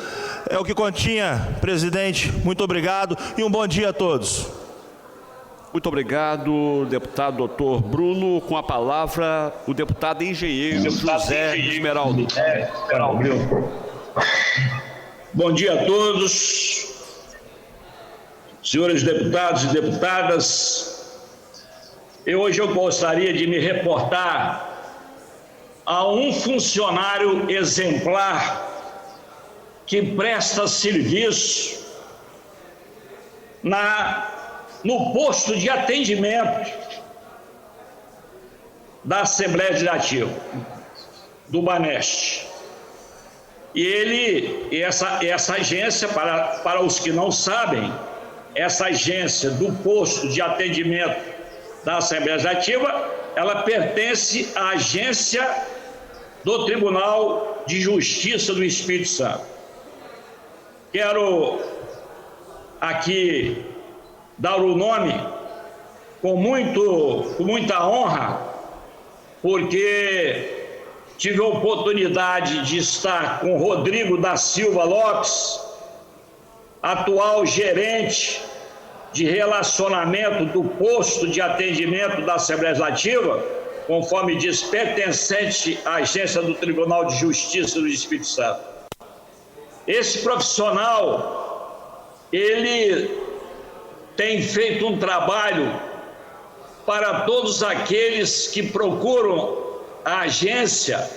[SPEAKER 15] É o que continha, presidente. Muito obrigado e um bom dia a todos.
[SPEAKER 6] Muito obrigado, deputado doutor Bruno. Com a palavra, o deputado engenheiro José Esmeraldo.
[SPEAKER 19] Bom dia a todos, senhores deputados e deputadas. Hoje eu gostaria de me reportar a um funcionário exemplar que presta serviço no posto de atendimento da Assembleia Legislativa, do Baneste. E essa agência, para os que não sabem, essa agência do posto de atendimento da Assembleia Legislativa, ela pertence à agência do Tribunal de Justiça do Espírito Santo. Quero aqui dar o nome com muita honra, porque tive a oportunidade de estar com Rodrigo da Silva Lopes, atual gerente de relacionamento do posto de atendimento da Assembleia Legislativa, conforme diz, pertencente à agência do Tribunal de Justiça do Espírito Santo. Esse profissional, ele tem feito um trabalho para todos aqueles que procuram a agência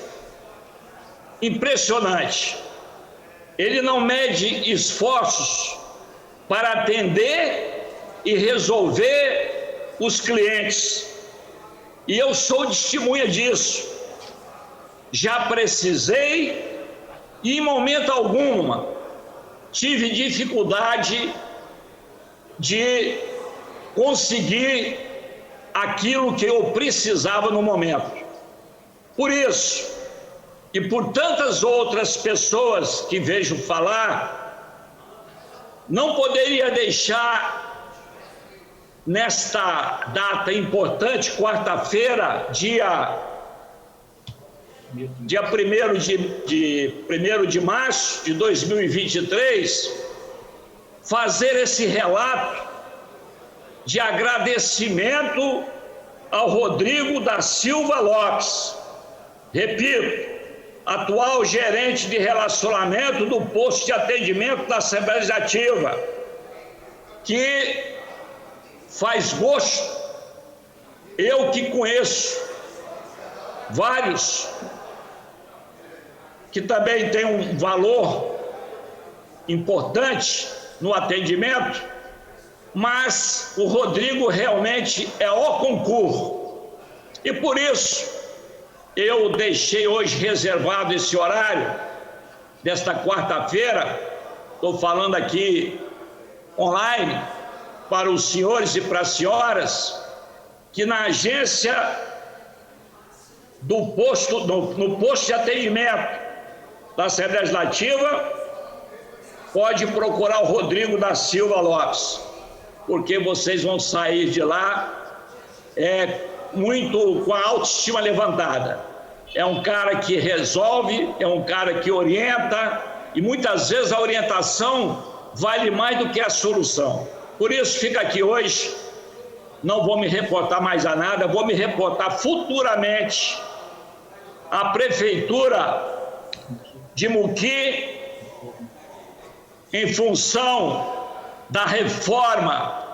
[SPEAKER 19] impressionante. Ele não mede esforços para atender e resolver os clientes. E eu sou testemunha disso. Já precisei e em momento algum tive dificuldade de conseguir aquilo que eu precisava no momento. Por isso, e por tantas outras pessoas que vejo falar, não poderia deixar, nesta data importante, quarta-feira, dia 1º de março de 2023, fazer esse relato de agradecimento ao Rodrigo da Silva Lopes, repito, atual gerente de relacionamento do posto de atendimento da Assembleia Legislativa, que faz gosto, eu que conheço vários que também têm um valor importante no atendimento, mas o Rodrigo realmente é o concurso. E por isso eu deixei hoje reservado esse horário desta quarta-feira, estou falando aqui online para os senhores e para as senhoras, que na agência do posto, no posto de atendimento da Assembleia Legislativa, pode procurar o Rodrigo da Silva Lopes, porque vocês vão sair de lá muito com a autoestima levantada. É um cara que resolve, é um cara que orienta, e muitas vezes a orientação vale mais do que a solução. Por isso fica aqui hoje, não vou me reportar mais a nada, vou me reportar futuramente à Prefeitura de Muqui, em função da reforma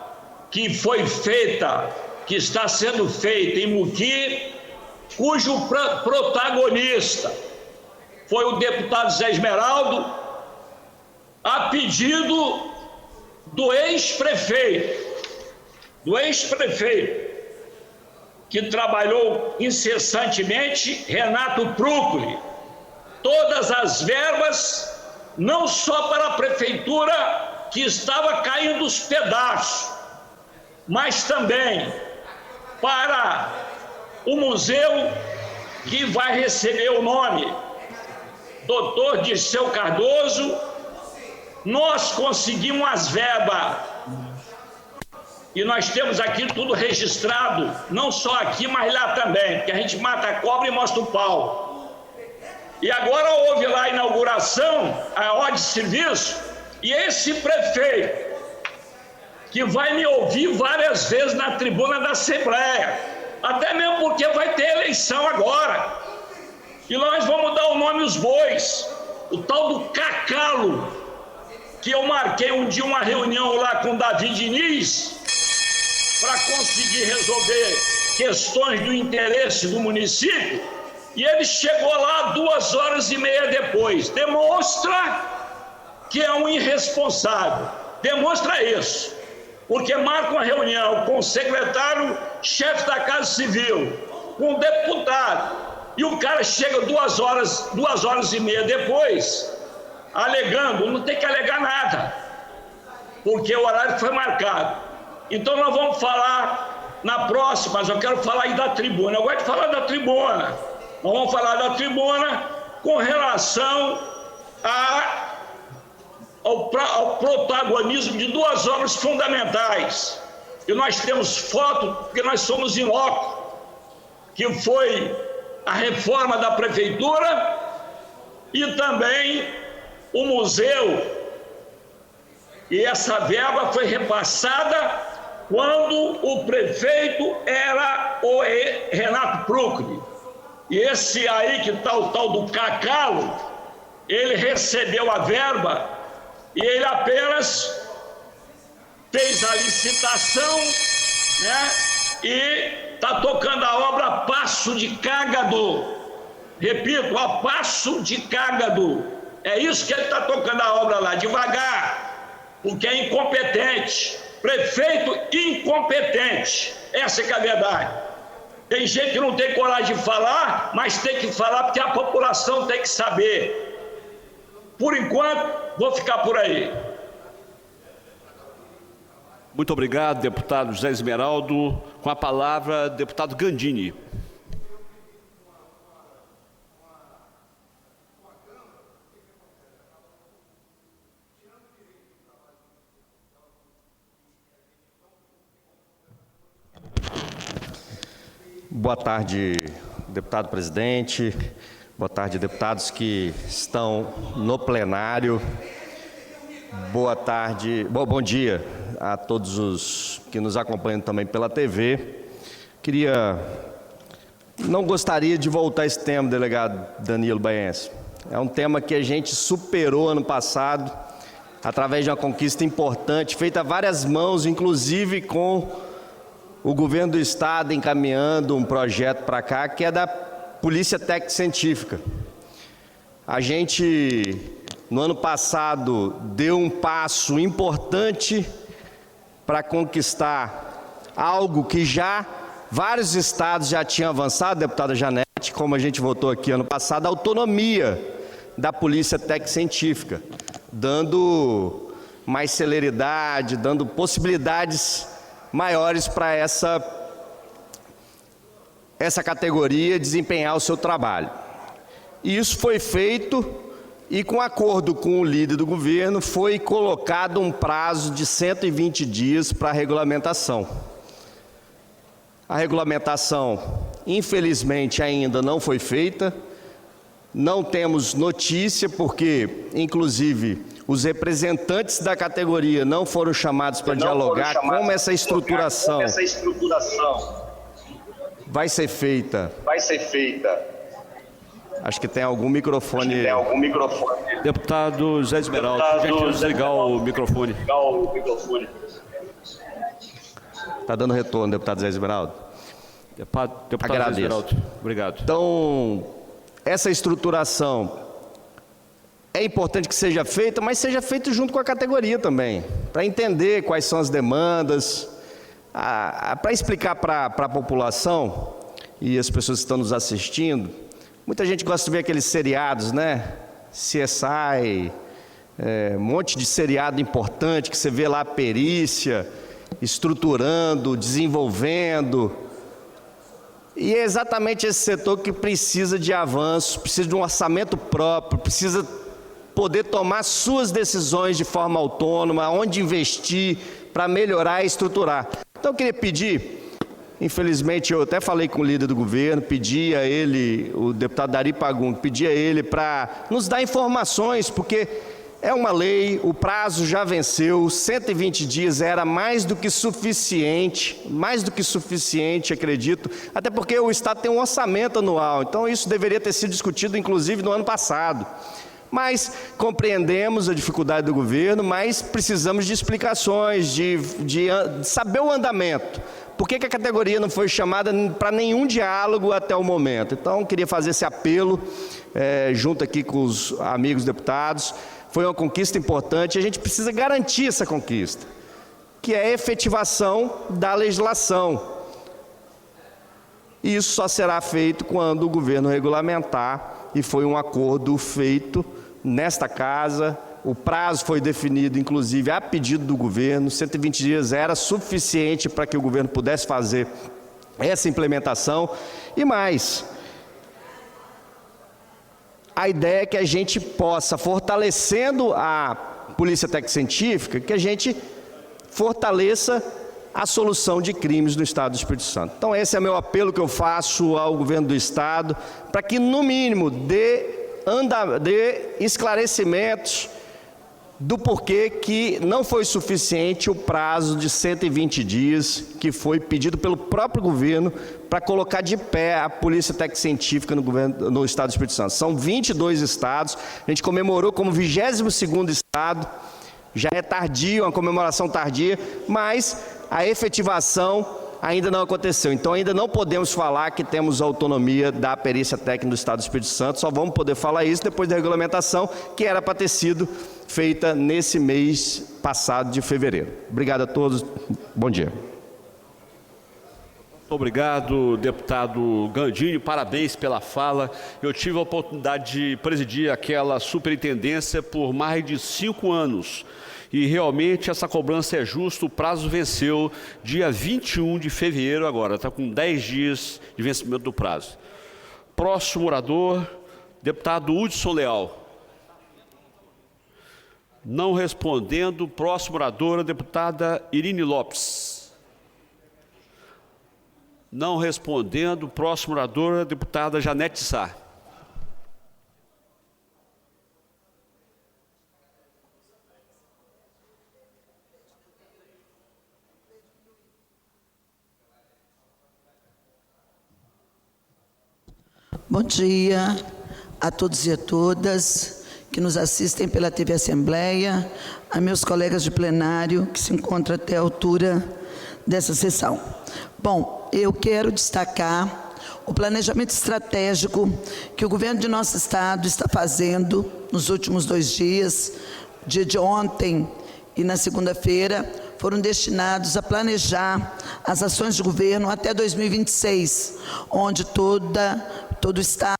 [SPEAKER 19] que foi feita, que está sendo feita em Muqui, cujo protagonista foi o deputado Zé Esmeraldo, a pedido do ex-prefeito, que trabalhou incessantemente, Renato Prúcoli, todas as verbas, não só para a prefeitura que estava caindo os pedaços, mas também para o museu que vai receber o nome Dr. Dirceu Cardoso. Nós conseguimos as verbas e nós temos aqui tudo registrado, não só aqui, mas lá também, porque a gente mata a cobra e mostra o pau. E agora houve lá a inauguração, a ordem de serviço, e esse prefeito que vai me ouvir várias vezes na tribuna da Assembleia, até mesmo porque vai ter eleição agora. E nós vamos dar o nome aos bois, o tal do Cacalo, que eu marquei um dia uma reunião lá com o Davi Diniz para conseguir resolver questões do interesse do município, e ele chegou lá 2h30 depois. Demonstra que é um irresponsável, demonstra isso, porque marca uma reunião com o secretário-chefe da Casa Civil, com o deputado, e o cara chega 2h30 depois, alegando. Não tem que alegar nada, porque o horário foi marcado. Então nós vamos falar na próxima, mas eu quero falar aí da tribuna. Eu gosto de falar da tribuna. Nós vamos falar da tribuna com relação ao protagonismo de 2 obras fundamentais. E nós temos foto, porque nós somos in loco, que foi a reforma da prefeitura e também o museu. E essa verba foi repassada quando o prefeito era o Renato Procri. E esse aí que está o tal do Cacalo, ele recebeu a verba e ele apenas fez a licitação, né? E está tocando a obra a passo de cágado. Repito, a passo de cágado. É isso que ele está tocando a obra lá, devagar, porque é incompetente. Prefeito incompetente. Essa é que é a verdade. Tem gente que não tem coragem de falar, mas tem que falar porque a população tem que saber. Por enquanto, vou ficar por aí.
[SPEAKER 6] Muito obrigado, deputado José Esmeraldo. Com a palavra, deputado Gandini.
[SPEAKER 20] Boa tarde, deputado presidente. Boa tarde, deputados que estão no plenário. Boa tarde, bom dia a todos os que nos acompanham também pela TV. Não gostaria de voltar a esse tema, delegado Danilo Baense. É um tema que a gente superou ano passado, através de uma conquista importante, feita a várias mãos, inclusive com o governo do estado encaminhando um projeto para cá, que é da Polícia Técnico-Científica. A gente, no ano passado, deu um passo importante para conquistar algo que vários estados já tinham avançado, deputada Janete, como a gente votou aqui ano passado, a autonomia da Polícia Técnico-Científica, dando mais celeridade, dando possibilidades maiores para essa categoria desempenhar o seu trabalho. E isso foi feito e, com acordo com o líder do governo, foi colocado um prazo de 120 dias para a regulamentação. A regulamentação, infelizmente, ainda não foi feita. Não temos notícia porque, inclusive, os representantes da categoria não foram chamados para dialogar como essa estruturação vai ser feita. Acho que tem algum microfone.
[SPEAKER 6] Deputado José Esmeraldo, gentil desligar o microfone.
[SPEAKER 20] Está dando retorno, deputado José Esmeraldo?
[SPEAKER 6] Deputado
[SPEAKER 20] Agradeço.
[SPEAKER 6] José Esmeraldo, obrigado.
[SPEAKER 20] Então, essa estruturação é importante que seja feita, mas seja feita junto com a categoria também, para entender quais são as demandas, para explicar para a população e as pessoas que estão nos assistindo. Muita gente gosta de ver aqueles seriados, né? CSI, um monte de seriado importante que você vê lá a perícia, estruturando, desenvolvendo. E é exatamente esse setor que precisa de avanço, precisa de um orçamento próprio, precisa poder tomar suas decisões de forma autônoma, onde investir para melhorar e estruturar. Então eu queria pedir, infelizmente eu até falei com o líder do governo, pedi a ele, o deputado Dari Pagum, pedi a ele para nos dar informações, porque É uma lei, o prazo já venceu, 120 dias era mais do que suficiente, acredito, até porque o Estado tem um orçamento anual, então isso deveria ter sido discutido, inclusive, no ano passado. Mas compreendemos a dificuldade do governo, mas precisamos de explicações, de saber o andamento. Por que a categoria não foi chamada para nenhum diálogo até o momento? Então, queria fazer esse apelo, junto aqui com os amigos deputados. Foi uma conquista importante e a gente precisa garantir essa conquista, que é a efetivação da legislação. E isso só será feito quando o governo regulamentar, e foi um acordo feito nesta casa. O prazo foi definido, inclusive, a pedido do governo. 120 dias era suficiente para que o governo pudesse fazer essa implementação. E mais, a ideia é que a gente possa, fortalecendo a Polícia Técnico-Científica, que a gente fortaleça a solução de crimes no Estado do Espírito Santo. Então, esse é meu apelo que eu faço ao governo do Estado, para que, no mínimo, dê esclarecimentos do porquê que não foi suficiente o prazo de 120 dias que foi pedido pelo próprio governo para colocar de pé a Polícia Técnico-Científica no Estado do Espírito Santo. São 22 estados, a gente comemorou como 22º estado, já é tardio, uma comemoração tardia, mas a efetivação ainda não aconteceu. Então, ainda não podemos falar que temos autonomia da perícia técnica do Estado do Espírito Santo, só vamos poder falar isso depois da regulamentação, que era para ter sido feita nesse mês passado de fevereiro. Obrigado a todos, bom dia.
[SPEAKER 6] Obrigado, deputado Gandini, parabéns pela fala. Eu tive a oportunidade de presidir aquela superintendência por mais de 5 anos. E realmente essa cobrança é justa, o prazo venceu dia 21 de fevereiro agora, está com 10 dias de vencimento do prazo. Próximo orador, deputado Hudson Leal. Não respondendo, próximo oradora, deputada Irine Lopes. Não respondendo, próximo oradora, deputada Janete Sá.
[SPEAKER 13] Bom dia a todos e a todas que nos assistem pela TV Assembleia, a meus colegas de plenário que se encontram até a altura dessa sessão. Bom, eu quero destacar o planejamento estratégico que o governo de nosso estado está fazendo nos últimos 2 dias, dia de ontem e na segunda-feira, foram destinados a planejar as ações de governo até 2026, onde todo o staff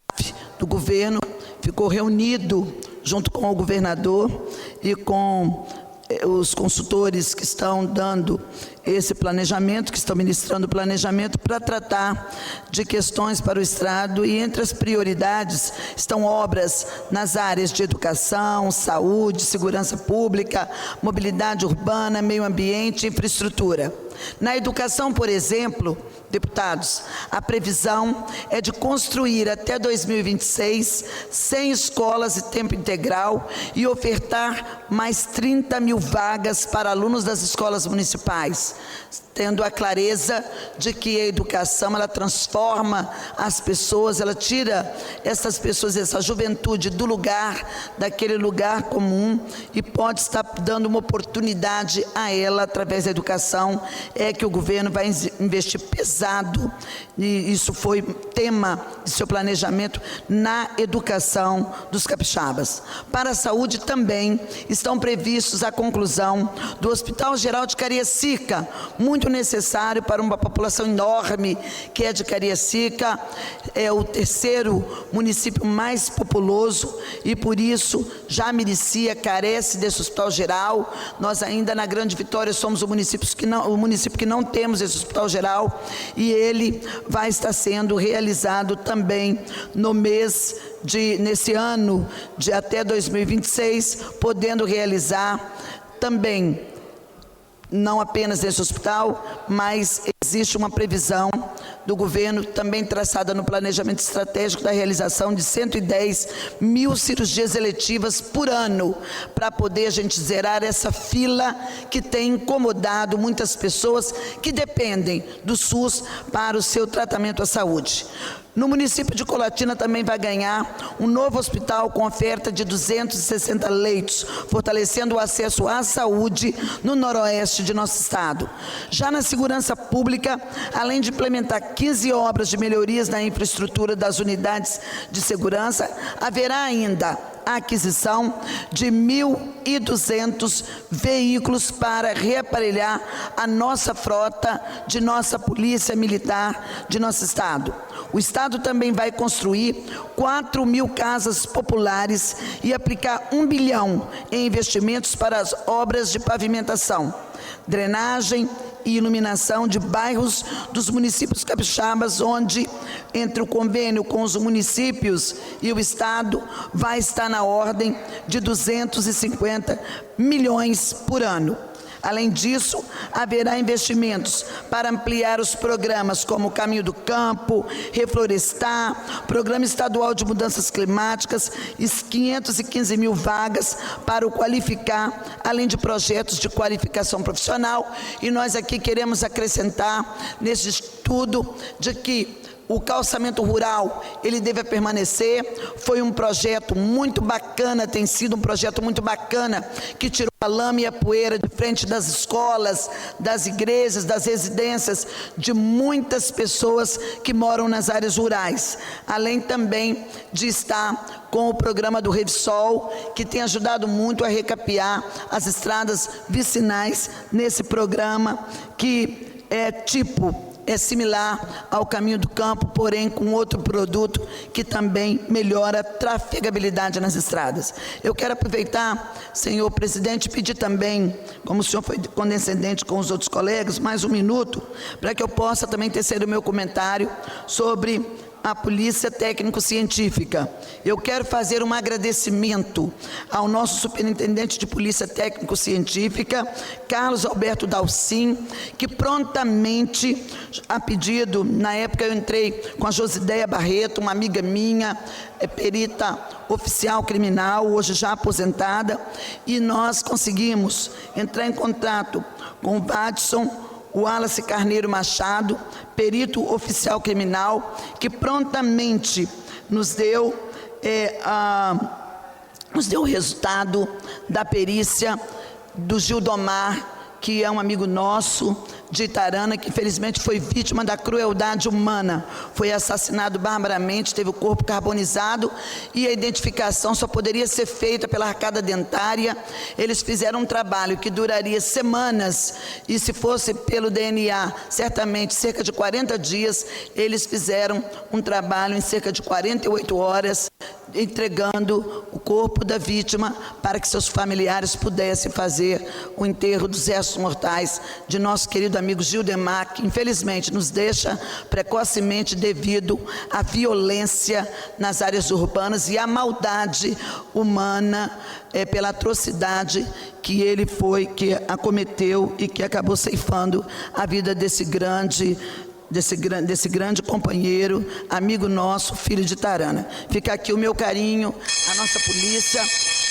[SPEAKER 13] do governo ficou reunido junto com o governador e com os consultores que estão dando esse planejamento, que estão ministrando o planejamento para tratar de questões para o Estado, e entre as prioridades estão obras nas áreas de educação, saúde, segurança pública, mobilidade urbana, meio ambiente e infraestrutura. Na educação, por exemplo, deputados, a previsão é de construir até 2026 100 escolas de tempo integral e ofertar mais 30 mil vagas para alunos das escolas municipais, tendo a clareza de que a educação, ela transforma as pessoas, ela tira essas pessoas, essa juventude daquele lugar comum, e pode estar dando uma oportunidade a ela através da educação. É que o governo vai investir pesado, e isso foi tema de seu planejamento, na educação dos capixabas. Para a saúde também estão previstos a conclusão do Hospital Geral de Cariacica, muito necessário para uma população enorme que é de Cariacica, é o 3º município mais populoso e por isso já merecia, carece desse hospital geral. Nós ainda na Grande Vitória somos o município que não temos esse hospital geral, e ele vai estar sendo realizado também nesse ano de até 2026, podendo realizar também não apenas esse hospital, mas existe uma previsão do governo, também traçada no planejamento estratégico da realização de 110 mil cirurgias eletivas por ano, para poder a gente zerar essa fila que tem incomodado muitas pessoas que dependem do SUS para o seu tratamento à saúde. No município de Colatina também vai ganhar um novo hospital com oferta de 260 leitos, fortalecendo o acesso à saúde no noroeste de nosso estado. Já na segurança pública, além de implementar 15 obras de melhorias na infraestrutura das unidades de segurança, haverá ainda a aquisição de 1.200 veículos para reaparelhar a nossa frota de nossa polícia militar de nosso estado. O estado também vai construir 4.000 casas populares e aplicar 1 bilhão em investimentos para as obras de pavimentação, drenagem e iluminação de bairros dos municípios capixabas, onde, entre o convênio com os municípios e o estado, vai estar na ordem de 250 milhões por ano. Além disso, haverá investimentos para ampliar os programas como o Caminho do Campo, Reflorestar, Programa Estadual de Mudanças Climáticas e 515 mil vagas para o Qualificar, além de projetos de qualificação profissional. E nós aqui queremos acrescentar nesse estudo de que o calçamento rural, ele deve permanecer. Foi um projeto muito bacana, tem sido um projeto muito bacana, que tirou a lama e a poeira de frente das escolas, das igrejas, das residências de muitas pessoas que moram nas áreas rurais. Além também de estar com o programa do Revsol, que tem ajudado muito a recapear as estradas vicinais nesse programa, que é similar ao Caminho do Campo, porém com outro produto que também melhora a trafegabilidade nas estradas. Eu quero aproveitar, senhor presidente, pedir também, como o senhor foi condescendente com os outros colegas, mais um minuto, para que eu possa também tecer o meu comentário sobre a Polícia Técnico-Científica. Eu quero fazer um agradecimento ao nosso superintendente de Polícia Técnico-Científica, Carlos Alberto Dalcin, que prontamente, a pedido, na época eu entrei com a Josideia Barreto, uma amiga minha, perita oficial criminal, hoje já aposentada, e nós conseguimos entrar em contato com o Vadson, o Wallace Carneiro Machado, perito oficial criminal, que prontamente nos deu o resultado da perícia do Gildomar, que é um amigo nosso de Itarana, que infelizmente foi vítima da crueldade humana. Foi assassinado barbaramente, teve o corpo carbonizado e a identificação só poderia ser feita pela arcada dentária. Eles fizeram um trabalho que duraria semanas e, se fosse pelo DNA, certamente cerca de 40 dias. Eles fizeram um trabalho em cerca de 48 horas, entregando o corpo da vítima para que seus familiares pudessem fazer o enterro dos restos mortais de nosso querido amigo Gildemar, que infelizmente nos deixa precocemente devido à violência nas áreas urbanas e à maldade humana, pela atrocidade que ele acometeu e que acabou ceifando a vida desse grande companheiro, amigo nosso, filho de Itarana. Fica aqui o meu carinho à nossa polícia,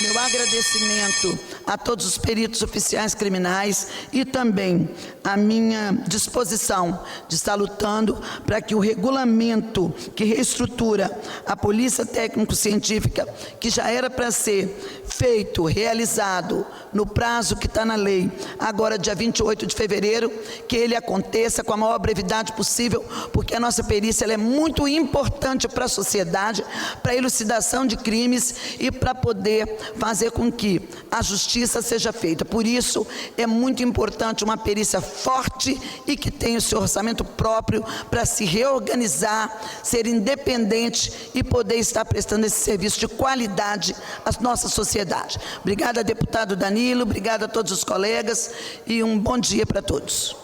[SPEAKER 13] meu agradecimento a todos os peritos oficiais criminais e também a minha disposição de estar lutando para que o regulamento que reestrutura a Polícia Técnico-Científica, que já era para ser feito, realizado no prazo que está na lei, agora dia 28 de fevereiro, que ele aconteça com a maior brevidade possível, porque a nossa perícia ela é muito importante para a sociedade, para a elucidação de crimes e para poder fazer com que a justiça seja feita. Por isso, é muito importante uma perícia forte e que tenha o seu orçamento próprio para se reorganizar, ser independente e poder estar prestando esse serviço de qualidade à nossa sociedade. Obrigada, deputado Danilo, obrigada a todos os colegas e um bom dia para todos.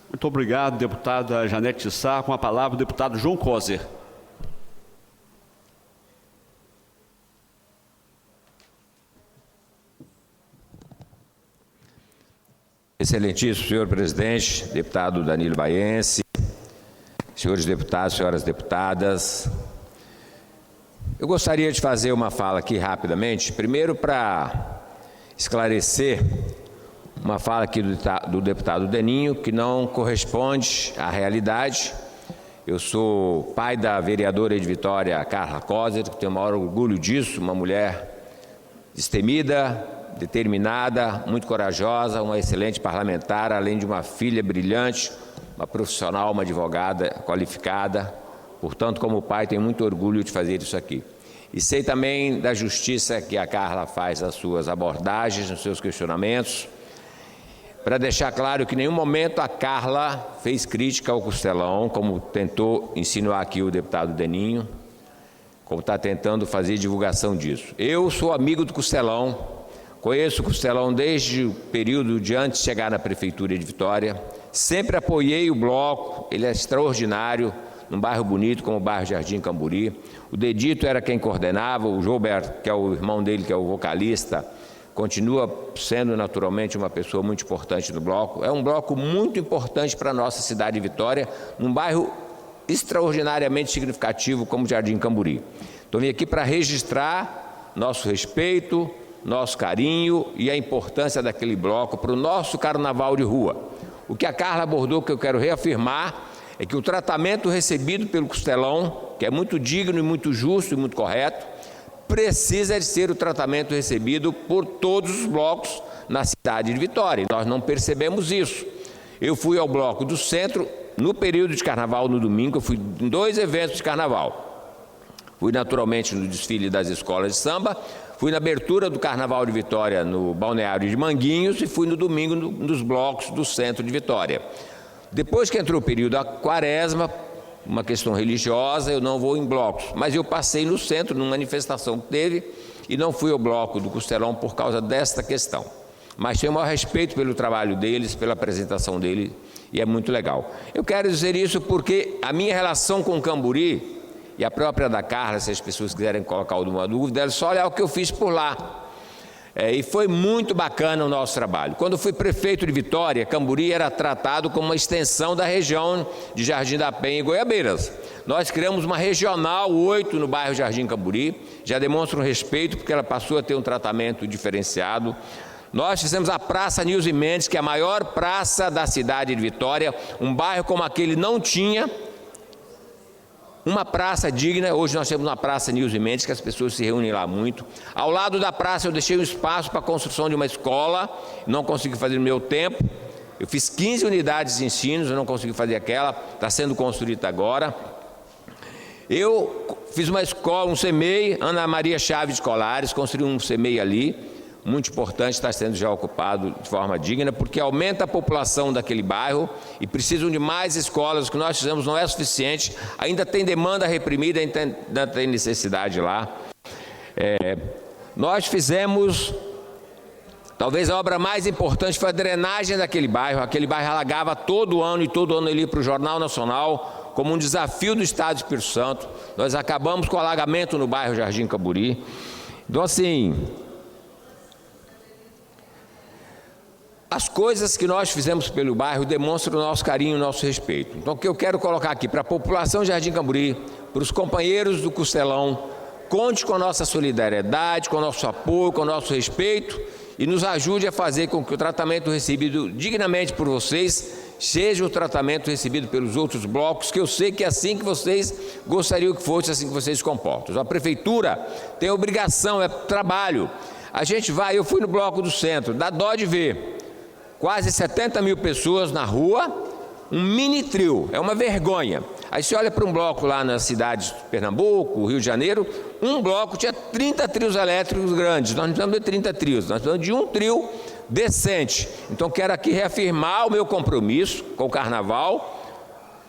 [SPEAKER 6] Muito obrigado, deputada Janete Sá. Com a palavra, o deputado João Coser.
[SPEAKER 7] Excelentíssimo senhor presidente, deputado Danilo Baiense, senhores deputados, senhoras deputadas, eu gostaria de fazer uma fala aqui rapidamente, primeiro para esclarecer uma fala aqui do deputado Deninho, que não corresponde à realidade. Eu sou pai da vereadora de Vitória, Carla Coser, que tenho o maior orgulho disso, uma mulher destemida, determinada, muito corajosa, uma excelente parlamentar, além de uma filha brilhante, uma profissional, uma advogada qualificada. Portanto, como pai, tenho muito orgulho de fazer isso aqui. E sei também da justiça que a Carla faz nas suas abordagens, nos seus questionamentos, para deixar claro que em nenhum momento a Carla fez crítica ao Costelão, como tentou insinuar aqui o deputado Deninho, como está tentando fazer divulgação disso. Eu sou amigo do Costelão, conheço o Costelão desde o período de antes de chegar na Prefeitura de Vitória, sempre apoiei o bloco, ele é extraordinário, num bairro bonito como o bairro Jardim Camburi. O Dedito era quem coordenava, o Gilberto, que é o irmão dele, que é o vocalista, continua sendo naturalmente uma pessoa muito importante no bloco. É um bloco muito importante para a nossa cidade de Vitória, num bairro extraordinariamente significativo como o Jardim Camburi. Então vim aqui para registrar nosso respeito, nosso carinho e a importância daquele bloco para o nosso carnaval de rua. O que a Carla abordou, que eu quero reafirmar, é que o tratamento recebido pelo Costelão, que é muito digno e muito justo e muito correto, precisa de ser o tratamento recebido por todos os blocos na cidade de Vitória. Nós não percebemos isso. Eu fui ao bloco do centro no período de carnaval, no domingo, eu fui em 2 eventos de carnaval. Fui naturalmente no desfile das escolas de samba, fui na abertura do Carnaval de Vitória no balneário de Manguinhos e fui no domingo nos blocos do centro de Vitória. Depois que entrou o período da quaresma, uma questão religiosa, eu não vou em blocos, mas eu passei no centro, numa manifestação que teve, e não fui ao bloco do Costelão por causa desta questão. Mas tenho o maior respeito pelo trabalho deles, pela apresentação dele, e é muito legal. Eu quero dizer isso porque a minha relação com o Camburi, e a própria da Carla, se as pessoas quiserem colocar alguma dúvida, é só olhar o que eu fiz por lá. E foi muito bacana o nosso trabalho. Quando fui prefeito de Vitória, Camburi era tratado como uma extensão da região de Jardim da Penha e Goiabeiras. Nós criamos uma Regional 8 no bairro Jardim Camburi, já demonstra um respeito porque ela passou a ter um tratamento diferenciado. Nós fizemos a Praça Nilson Mendes, que é a maior praça da cidade de Vitória, um bairro como aquele não tinha uma praça digna. Hoje nós temos uma Praça Nilson Mendes, que as pessoas se reúnem lá muito. Ao lado da praça eu deixei um espaço para a construção de uma escola, não consegui fazer no meu tempo. Eu fiz 15 unidades de ensino, eu não consegui fazer aquela, está sendo construída agora. Eu fiz uma escola, um CEMEI, Ana Maria Chaves Escolares, construí um CEMEI ali, muito importante, está sendo já ocupado de forma digna, porque aumenta a população daquele bairro e precisam de mais escolas. O que nós fizemos não é suficiente, ainda tem demanda reprimida, ainda tem necessidade lá. Nós fizemos, talvez a obra mais importante foi a drenagem daquele bairro. Aquele bairro alagava todo ano e todo ano ele ia para o Jornal Nacional como um desafio do Estado do Espírito Santo. Nós acabamos com o alagamento no bairro Jardim Camburi. Então, assim, as coisas que nós fizemos pelo bairro demonstram o nosso carinho e o nosso respeito. Então, o que eu quero colocar aqui para a população de Jardim Camburi, para os companheiros do Costelão, conte com a nossa solidariedade, com o nosso apoio, com o nosso respeito e nos ajude a fazer com que o tratamento recebido dignamente por vocês seja o tratamento recebido pelos outros blocos, que eu sei que é assim que vocês gostariam que fosse, assim que vocês se comportam. A prefeitura tem obrigação, é trabalho. A gente vai, eu fui no bloco do centro, dá dó de ver quase 70 mil pessoas na rua, um mini trio, é uma vergonha. Aí você olha para um bloco lá nas cidades de Pernambuco, Rio de Janeiro, um bloco tinha 30 trios elétricos grandes. Nós não precisamos de 30 trios, nós precisamos de um trio decente. Então quero aqui reafirmar o meu compromisso com o Carnaval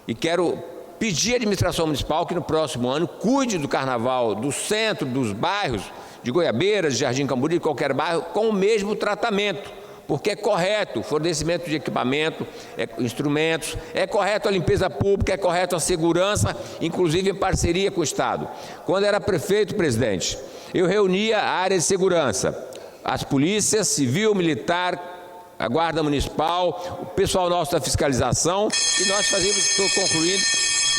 [SPEAKER 7] e quero pedir à administração municipal que no próximo ano cuide do Carnaval do centro, dos bairros de Goiabeiras, de Jardim Camburi, de qualquer bairro, com o mesmo tratamento. Porque é correto o fornecimento de equipamento, instrumentos, é correto a limpeza pública, é correto a segurança, inclusive em parceria com o Estado. Quando era prefeito, presidente, eu reunia a área de segurança, as polícias, civil, militar, a guarda municipal, o pessoal nosso da fiscalização, e nós fazíamos, estou concluindo,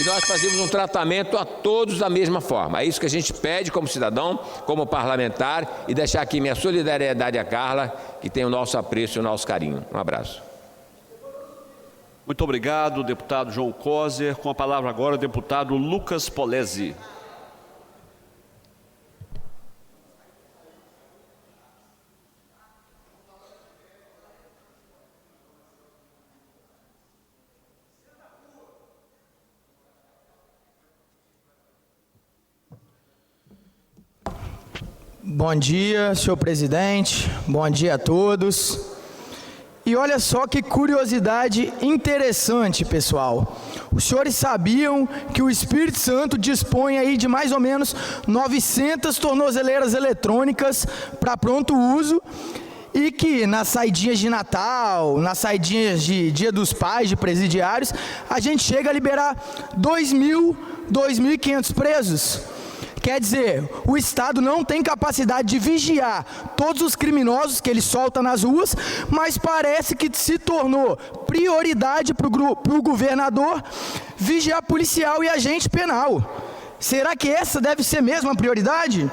[SPEAKER 7] e nós fazemos um tratamento a todos da mesma forma. É isso que a gente pede como cidadão, como parlamentar, e deixar aqui minha solidariedade a Carla, que tem o nosso apreço e o nosso carinho. Um abraço.
[SPEAKER 6] Muito obrigado, deputado João Coser. Com a palavra agora, o deputado Lucas Polezi.
[SPEAKER 21] Bom dia, senhor presidente. Bom dia a todos. E olha só que curiosidade interessante, pessoal. Os senhores sabiam que o Espírito Santo dispõe aí de mais ou menos 900 tornozeleiras eletrônicas para pronto uso e que nas saidinhas de Natal, nas saidinhas de Dia dos Pais, de presidiários, a gente chega a liberar 2.000, 2.500 presos. Quer dizer, o Estado não tem capacidade de vigiar todos os criminosos que ele solta nas ruas, mas parece que se tornou prioridade para o governador vigiar policial e agente penal. Será que essa deve ser mesmo a prioridade?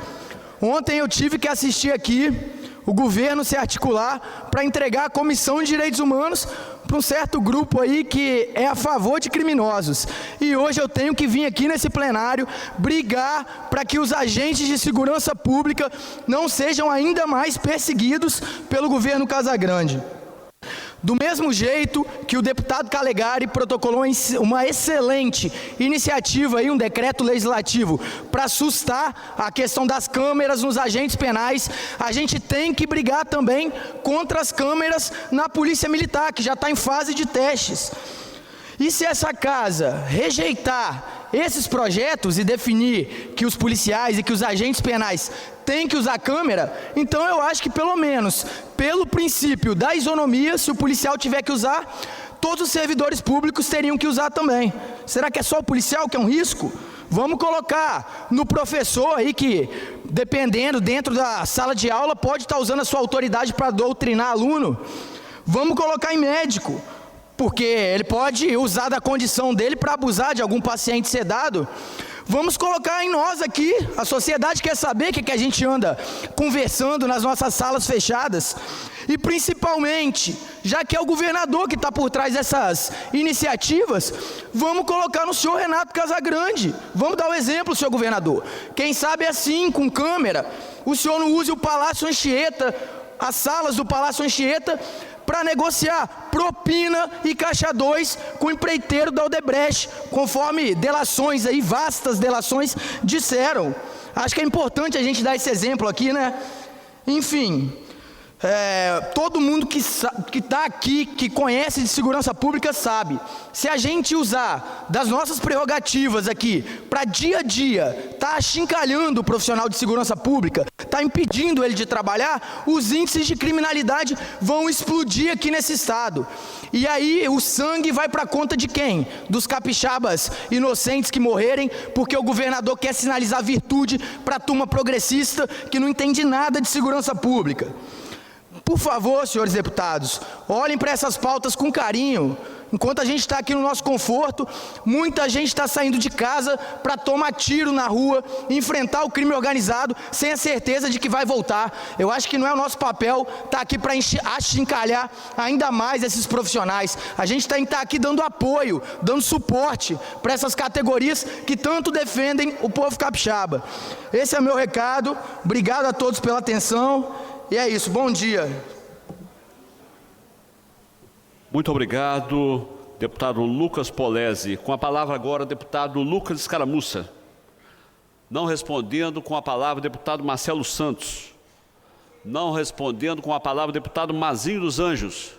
[SPEAKER 21] Ontem eu tive que assistir aqui o governo se articular para entregar a Comissão de Direitos Humanos para um certo grupo aí que é a favor de criminosos. E hoje eu tenho que vir aqui nesse plenário brigar para que os agentes de segurança pública não sejam ainda mais perseguidos pelo governo Casagrande. Do mesmo jeito que o deputado Calegari protocolou uma excelente iniciativa, aí, um decreto legislativo, para assustar a questão das câmeras nos agentes penais, a gente tem que brigar também contra as câmeras na Polícia Militar, que já está em fase de testes. E se essa casa rejeitar esses projetos e definir que os policiais e que os agentes penais têm que usar câmera, então eu acho que pelo menos, pelo princípio da isonomia, se o policial tiver que usar, todos os servidores públicos teriam que usar também. Será que é só o policial que é um risco? Vamos colocar no professor aí que, dependendo, dentro da sala de aula, pode estar usando a sua autoridade para doutrinar aluno. Vamos colocar em médico, porque ele pode usar da condição dele para abusar de algum paciente sedado. Vamos colocar em nós aqui, a sociedade quer saber o que a gente anda conversando nas nossas salas fechadas. E principalmente, já que é o governador que está por trás dessas iniciativas, vamos colocar no senhor Renato Casagrande. Vamos dar o exemplo, senhor governador. Quem sabe assim, com câmera, o senhor não use o Palácio Anchieta, as salas do Palácio Anchieta, para negociar propina e caixa 2 com o empreiteiro da Odebrecht, conforme delações aí, vastas delações, disseram. Acho que é importante a gente dar esse exemplo aqui, né? Enfim, todo mundo que está aqui, que conhece de segurança pública, sabe. Se a gente usar das nossas prerrogativas aqui, para dia a dia, tá achincalhando o profissional de segurança pública, tá impedindo ele de trabalhar, os índices de criminalidade vão explodir aqui nesse estado. E aí o sangue vai para a conta de quem? Dos capixabas inocentes que morrerem, porque o governador quer sinalizar virtude para a turma progressista que não entende nada de segurança pública. Por favor, senhores deputados, olhem para essas pautas com carinho. Enquanto a gente está aqui no nosso conforto, muita gente está saindo de casa para tomar tiro na rua, enfrentar o crime organizado, sem a certeza de que vai voltar. Eu acho que não é o nosso papel estar aqui para achincalhar ainda mais esses profissionais. A gente tem que estar aqui dando apoio, dando suporte para essas categorias que tanto defendem o povo capixaba. Esse é o meu recado. Obrigado a todos pela atenção. E é isso, bom dia.
[SPEAKER 6] Muito obrigado, deputado Lucas Polezi. Com a palavra agora, deputado Lucas Escaramuça. Não respondendo, com a palavra, deputado Marcelo Santos. Não respondendo, com a palavra, deputado Mazinho dos Anjos.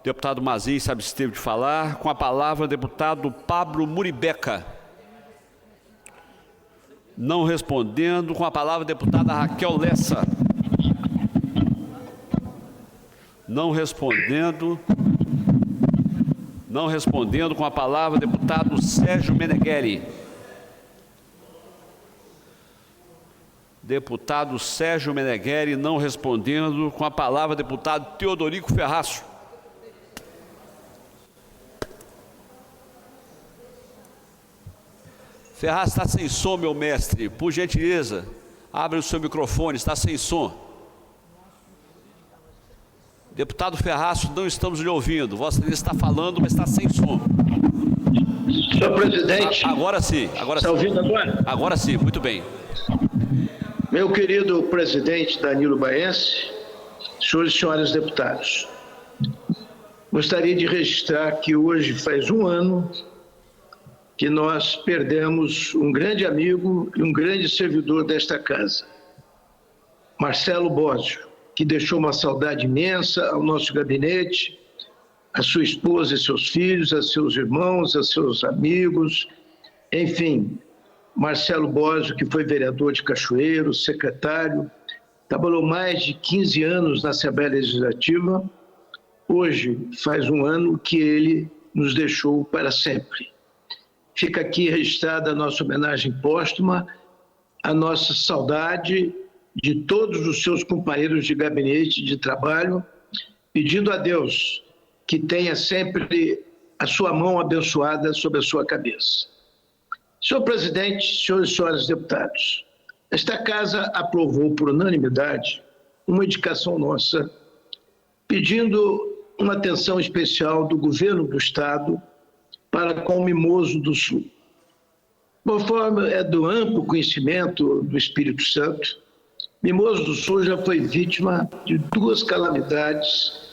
[SPEAKER 6] Deputado Mazinho se absteve de falar. Com a palavra, deputado Pablo Muribeca. Não respondendo, com a palavra, deputada Raquel Lessa. Não respondendo, com a palavra, deputado Sérgio Meneghelli. Deputado Sérgio Meneghelli, não respondendo, com a palavra, deputado Teodorico Ferraço. Ferraz, está sem som, meu mestre. Por gentileza, abre o seu microfone, está sem som. Deputado Ferraz, não estamos lhe ouvindo. Vossa Excelência está falando, mas está sem som.
[SPEAKER 1] Senhor presidente.
[SPEAKER 6] Agora sim.
[SPEAKER 1] Está ouvindo agora?
[SPEAKER 6] Agora sim, muito bem.
[SPEAKER 1] Meu querido presidente Danilo Baense, senhores e senhoras deputados, gostaria de registrar que hoje faz um ano que nós perdemos um grande amigo e um grande servidor desta casa, Marcelo Bósio, que deixou uma saudade imensa ao nosso gabinete, a sua esposa e seus filhos, a seus irmãos, a seus amigos, enfim, Marcelo Bósio, que foi vereador de Cachoeiro, secretário, trabalhou mais de 15 anos na Assembleia Legislativa. Hoje faz um ano que ele nos deixou para sempre. Fica aqui registrada a nossa homenagem póstuma, a nossa saudade de todos os seus companheiros de gabinete de trabalho, pedindo a Deus que tenha sempre a sua mão abençoada sobre a sua cabeça. Senhor presidente, senhores e senhoras deputados, esta casa aprovou por unanimidade uma indicação nossa, pedindo uma atenção especial do governo do Estado para com o Mimoso do Sul. Conforme é do amplo conhecimento do Espírito Santo, Mimoso do Sul já foi vítima de 2 calamidades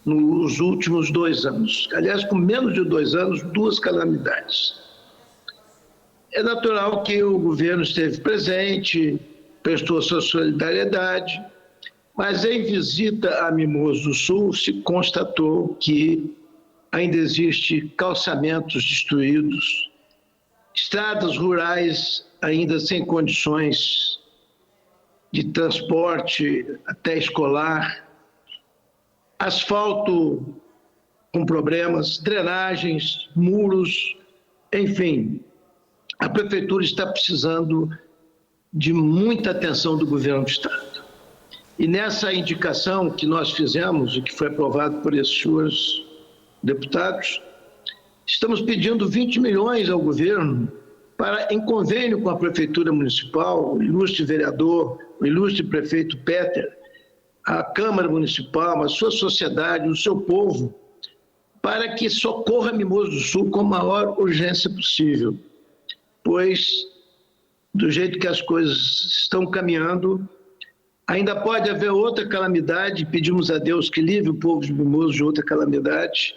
[SPEAKER 1] nos últimos 2 anos. Aliás, com menos de 2 anos, 2 calamidades. É natural que o governo esteve presente, prestou sua solidariedade, mas em visita a Mimoso do Sul se constatou que ainda existe calçamentos destruídos, estradas rurais ainda sem condições de transporte até escolar, asfalto com problemas, drenagens, muros, enfim. A prefeitura está precisando de muita atenção do governo do Estado. E nessa indicação que nós fizemos e que foi aprovado por esses senhores deputados, estamos pedindo 20 milhões ao governo para, em convênio com a Prefeitura Municipal, o ilustre vereador, o ilustre prefeito Peter, a Câmara Municipal, a sua sociedade, o seu povo, para que socorra Mimoso do Sul com a maior urgência possível. Pois, do jeito que as coisas estão caminhando, ainda pode haver outra calamidade, pedimos a Deus que livre o povo de Mimoso de outra calamidade,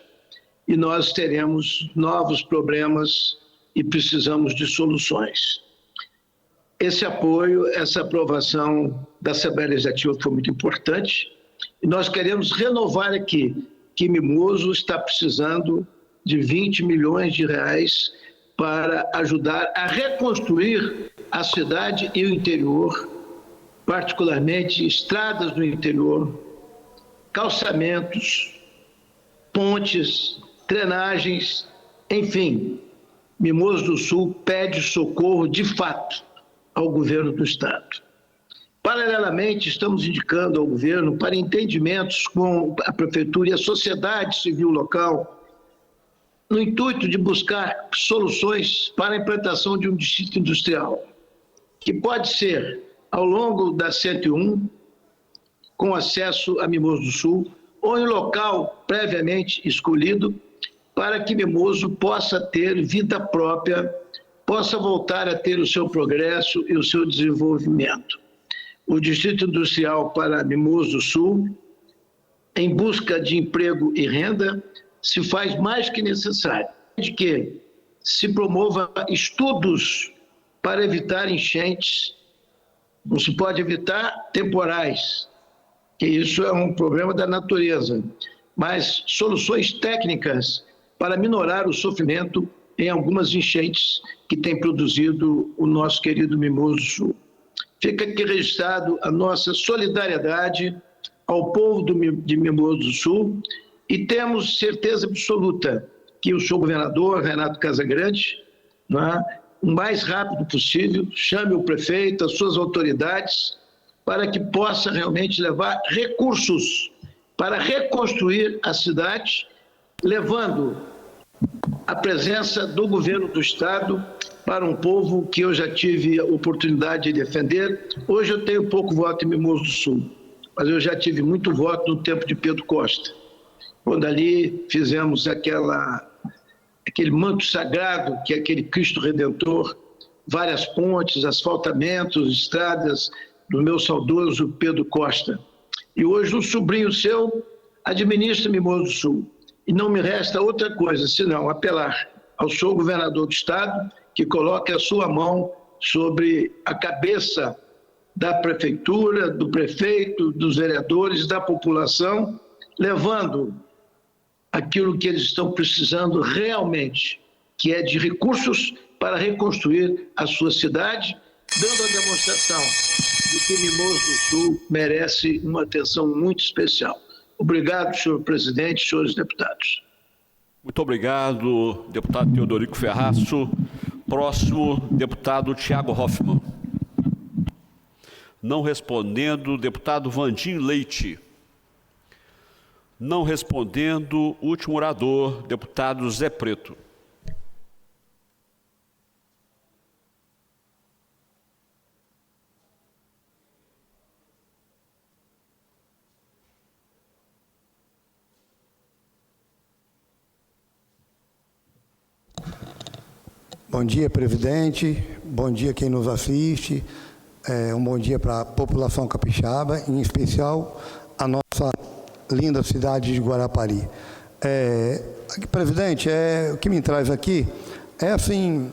[SPEAKER 1] e nós teremos novos problemas e precisamos de soluções. Esse apoio, essa aprovação da Assembleia Legislativa foi muito importante, e nós queremos renovar aqui que Mimoso está precisando de 20 milhões de reais para ajudar a reconstruir a cidade e o interior, particularmente estradas no interior, calçamentos, pontes, drenagens, enfim. Mimoso do Sul pede socorro de fato ao governo do Estado. Paralelamente, estamos indicando ao governo para entendimentos com a prefeitura e a sociedade civil local, no intuito de buscar soluções para a implantação de um distrito industrial, que pode ser ao longo da 101, com acesso a Mimoso do Sul, ou em local previamente escolhido, para que Mimoso possa ter vida própria, possa voltar a ter o seu progresso e o seu desenvolvimento. O Distrito Industrial para Mimoso do Sul, em busca de emprego e renda, se faz mais que necessário de que se promova estudos para evitar enchentes. Não se pode evitar temporais, que isso é um problema da natureza, mas soluções técnicas para minorar o sofrimento em algumas enchentes que tem produzido o nosso querido Mimoso do Sul. Fica aqui registrado a nossa solidariedade ao povo de Mimoso do Sul e temos certeza absoluta que o senhor governador, Renato Casagrande, o mais rápido possível, chame o prefeito, as suas autoridades, para que possa realmente levar recursos para reconstruir a cidade, levando a presença do governo do Estado para um povo que eu já tive a oportunidade de defender. Hoje eu tenho pouco voto em Mimoso do Sul, mas eu já tive muito voto no tempo de Pedro Costa, quando ali fizemos aquele manto sagrado, que é aquele Cristo Redentor, várias pontes, asfaltamentos, estradas do meu saudoso Pedro Costa. E hoje um sobrinho seu administra Mimoso do Sul. E não me resta outra coisa senão apelar ao senhor governador do estado que coloque a sua mão sobre a cabeça da prefeitura, do prefeito, dos vereadores, da população, levando aquilo que eles estão precisando realmente, que é de recursos para reconstruir a sua cidade, dando a demonstração de que Mimoso do Sul merece uma atenção muito especial. Obrigado, senhor presidente, senhores deputados.
[SPEAKER 6] Muito obrigado, deputado Teodorico Ferraço. Próximo, deputado Tiago Hoffmann. Não respondendo, deputado Vandim Leite. Não respondendo, último orador, deputado Zé Preto.
[SPEAKER 3] Bom dia, presidente. Bom dia quem nos assiste. Um bom dia para a população capixaba, em especial a nossa linda cidade de Guarapari. Presidente, o que me traz aqui é assim,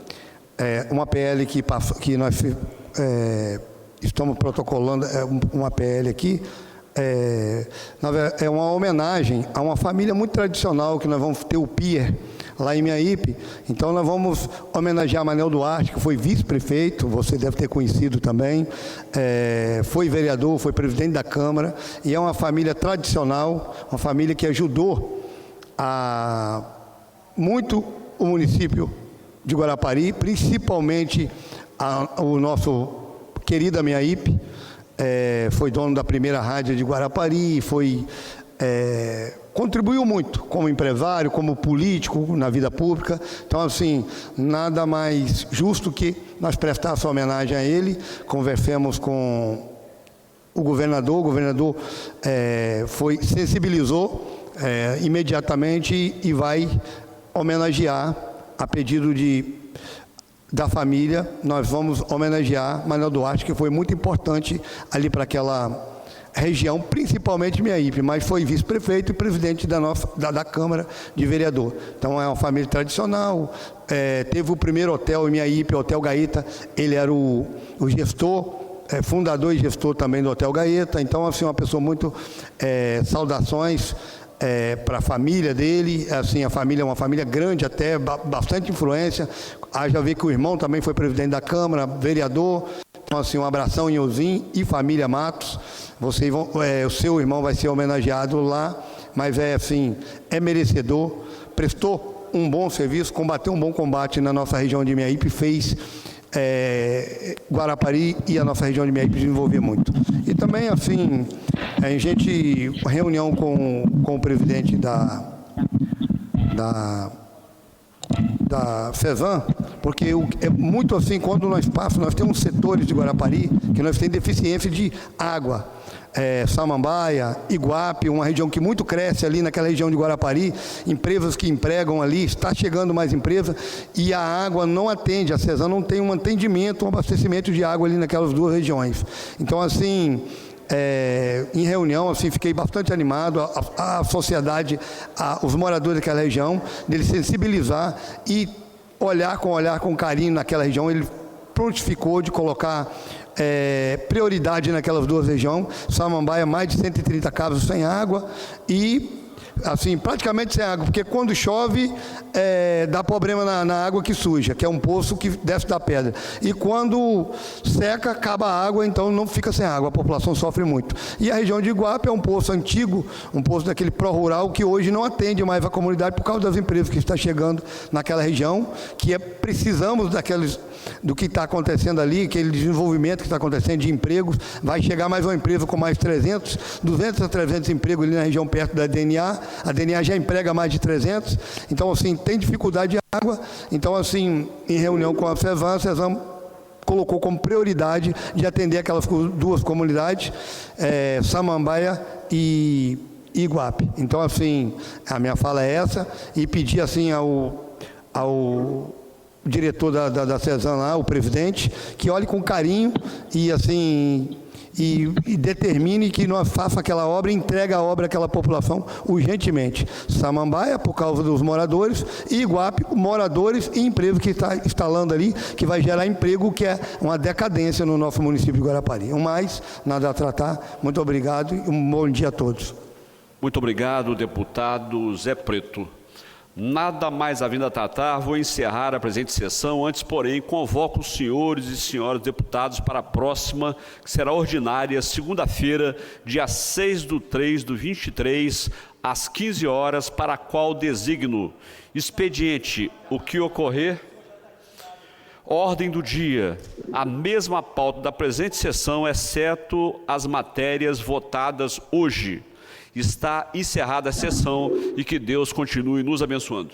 [SPEAKER 3] uma PL que nós estamos protocolando, uma PL aqui, é uma homenagem a uma família muito tradicional que nós vamos ter o Pier lá em Miaípe. Então nós vamos homenagear Manel Duarte, que foi vice-prefeito, você deve ter conhecido também, foi vereador, foi presidente da Câmara, e é uma família tradicional, uma família que ajudou muito o município de Guarapari, principalmente o nosso querido Miaípe, foi dono da primeira rádio de Guarapari, contribuiu muito como empresário, como político na vida pública. Então, assim, nada mais justo que nós prestássemos homenagem a ele. Conversamos com o governador sensibilizou imediatamente e vai homenagear, a pedido da família, nós vamos homenagear Manel Duarte, que foi muito importante ali para aquela região, principalmente Miaípe, mas foi vice-prefeito e presidente da Câmara de Vereador. Então é uma família tradicional, teve o primeiro hotel em Miaípe, o Hotel Gaeta, ele era o gestor, fundador e gestor também do Hotel Gaeta. Então, assim, uma pessoa muito, saudações para a família dele, assim, a família é uma família grande até, bastante influência, já vê que o irmão também foi presidente da Câmara, vereador. Então, assim, um abração em Ozim e família Matos. Vocês vão, o seu irmão vai ser homenageado lá, mas assim, é merecedor, prestou um bom serviço, combateu um bom combate na nossa região de Miaípe, fez Guarapari e a nossa região de Miaípe desenvolver muito. E também, assim, reunião com o presidente da CESAM, porque é muito assim, quando nós temos setores de Guarapari que nós temos deficiência de água, Samambaia, Iguape, uma região que muito cresce ali naquela região de Guarapari, empresas que empregam ali, está chegando mais empresas, e a água não atende, a CESAM não tem um atendimento, um abastecimento de água ali naquelas duas regiões. Então, assim, em reunião, assim, fiquei bastante animado, a sociedade, os moradores daquela região, dele sensibilizar e olhar com carinho naquela região. Ele prontificou de colocar prioridade naquelas duas regiões. Samambaia, mais de 130 casas sem água e, assim, praticamente sem água, porque quando chove dá problema na água que suja, que é um poço que desce da pedra, e quando seca, acaba a água, então não fica sem água, a população sofre muito. E a região de Iguape é um poço antigo, um poço daquele pró-rural que hoje não atende mais a comunidade por causa das empresas que estão chegando naquela região, que precisamos do que está acontecendo ali, aquele desenvolvimento que está acontecendo de empregos. Vai chegar mais uma empresa com mais 200 a 300 empregos ali na região perto da DNA, a DNA já emprega mais de 300, então assim, tem dificuldade de água, então assim, em reunião com a CESAM colocou como prioridade de atender aquelas duas comunidades, Samambaia e Iguape. Então assim, a minha fala é essa, e pedir assim ao diretor da CESAM lá, o presidente, que olhe com carinho e assim e determine que nós faça aquela obra, entregue a obra àquela população urgentemente. Samambaia, por causa dos moradores, e Iguape, moradores e emprego que está instalando ali, que vai gerar emprego, que é uma decadência no nosso município de Guarapari. Mais, nada a tratar. Muito obrigado e um bom dia a todos.
[SPEAKER 6] Muito obrigado, deputado Zé Preto. Nada mais havendo a tratar, vou encerrar a presente sessão. Antes, porém, convoco os senhores e senhoras deputados para a próxima, que será ordinária, segunda-feira, dia 6/3/23, às 15 horas, para a qual designo expediente o que ocorrer. Ordem do dia, a mesma pauta da presente sessão, exceto as matérias votadas hoje. Está encerrada a sessão e que Deus continue nos abençoando.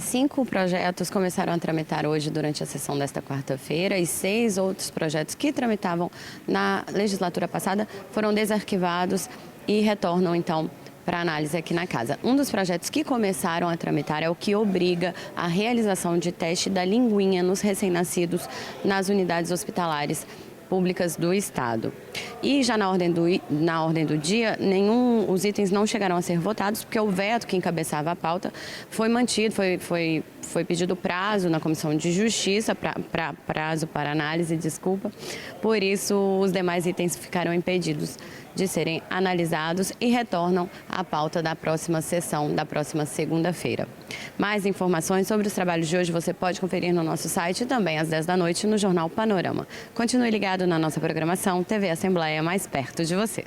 [SPEAKER 8] 5 projetos começaram a tramitar hoje durante a sessão desta quarta-feira e 6 outros projetos que tramitavam na legislatura passada foram desarquivados e retornam, então, para análise aqui na casa. Um dos projetos que começaram a tramitar é o que obriga a realização de teste da linguinha nos recém-nascidos nas unidades hospitalares públicas do Estado. E já na ordem do dia, os itens não chegaram a ser votados, porque o veto que encabeçava a pauta foi mantido, foi pedido prazo na Comissão de Justiça, prazo para análise, desculpa. Por isso, os demais itens ficaram impedidos de serem analisados e retornam à pauta da próxima sessão, da próxima segunda-feira. Mais informações sobre os trabalhos de hoje você pode conferir no nosso site e também às 10 da noite no Jornal Panorama. Continue ligado na nossa programação TV Assembleia, mais perto de você.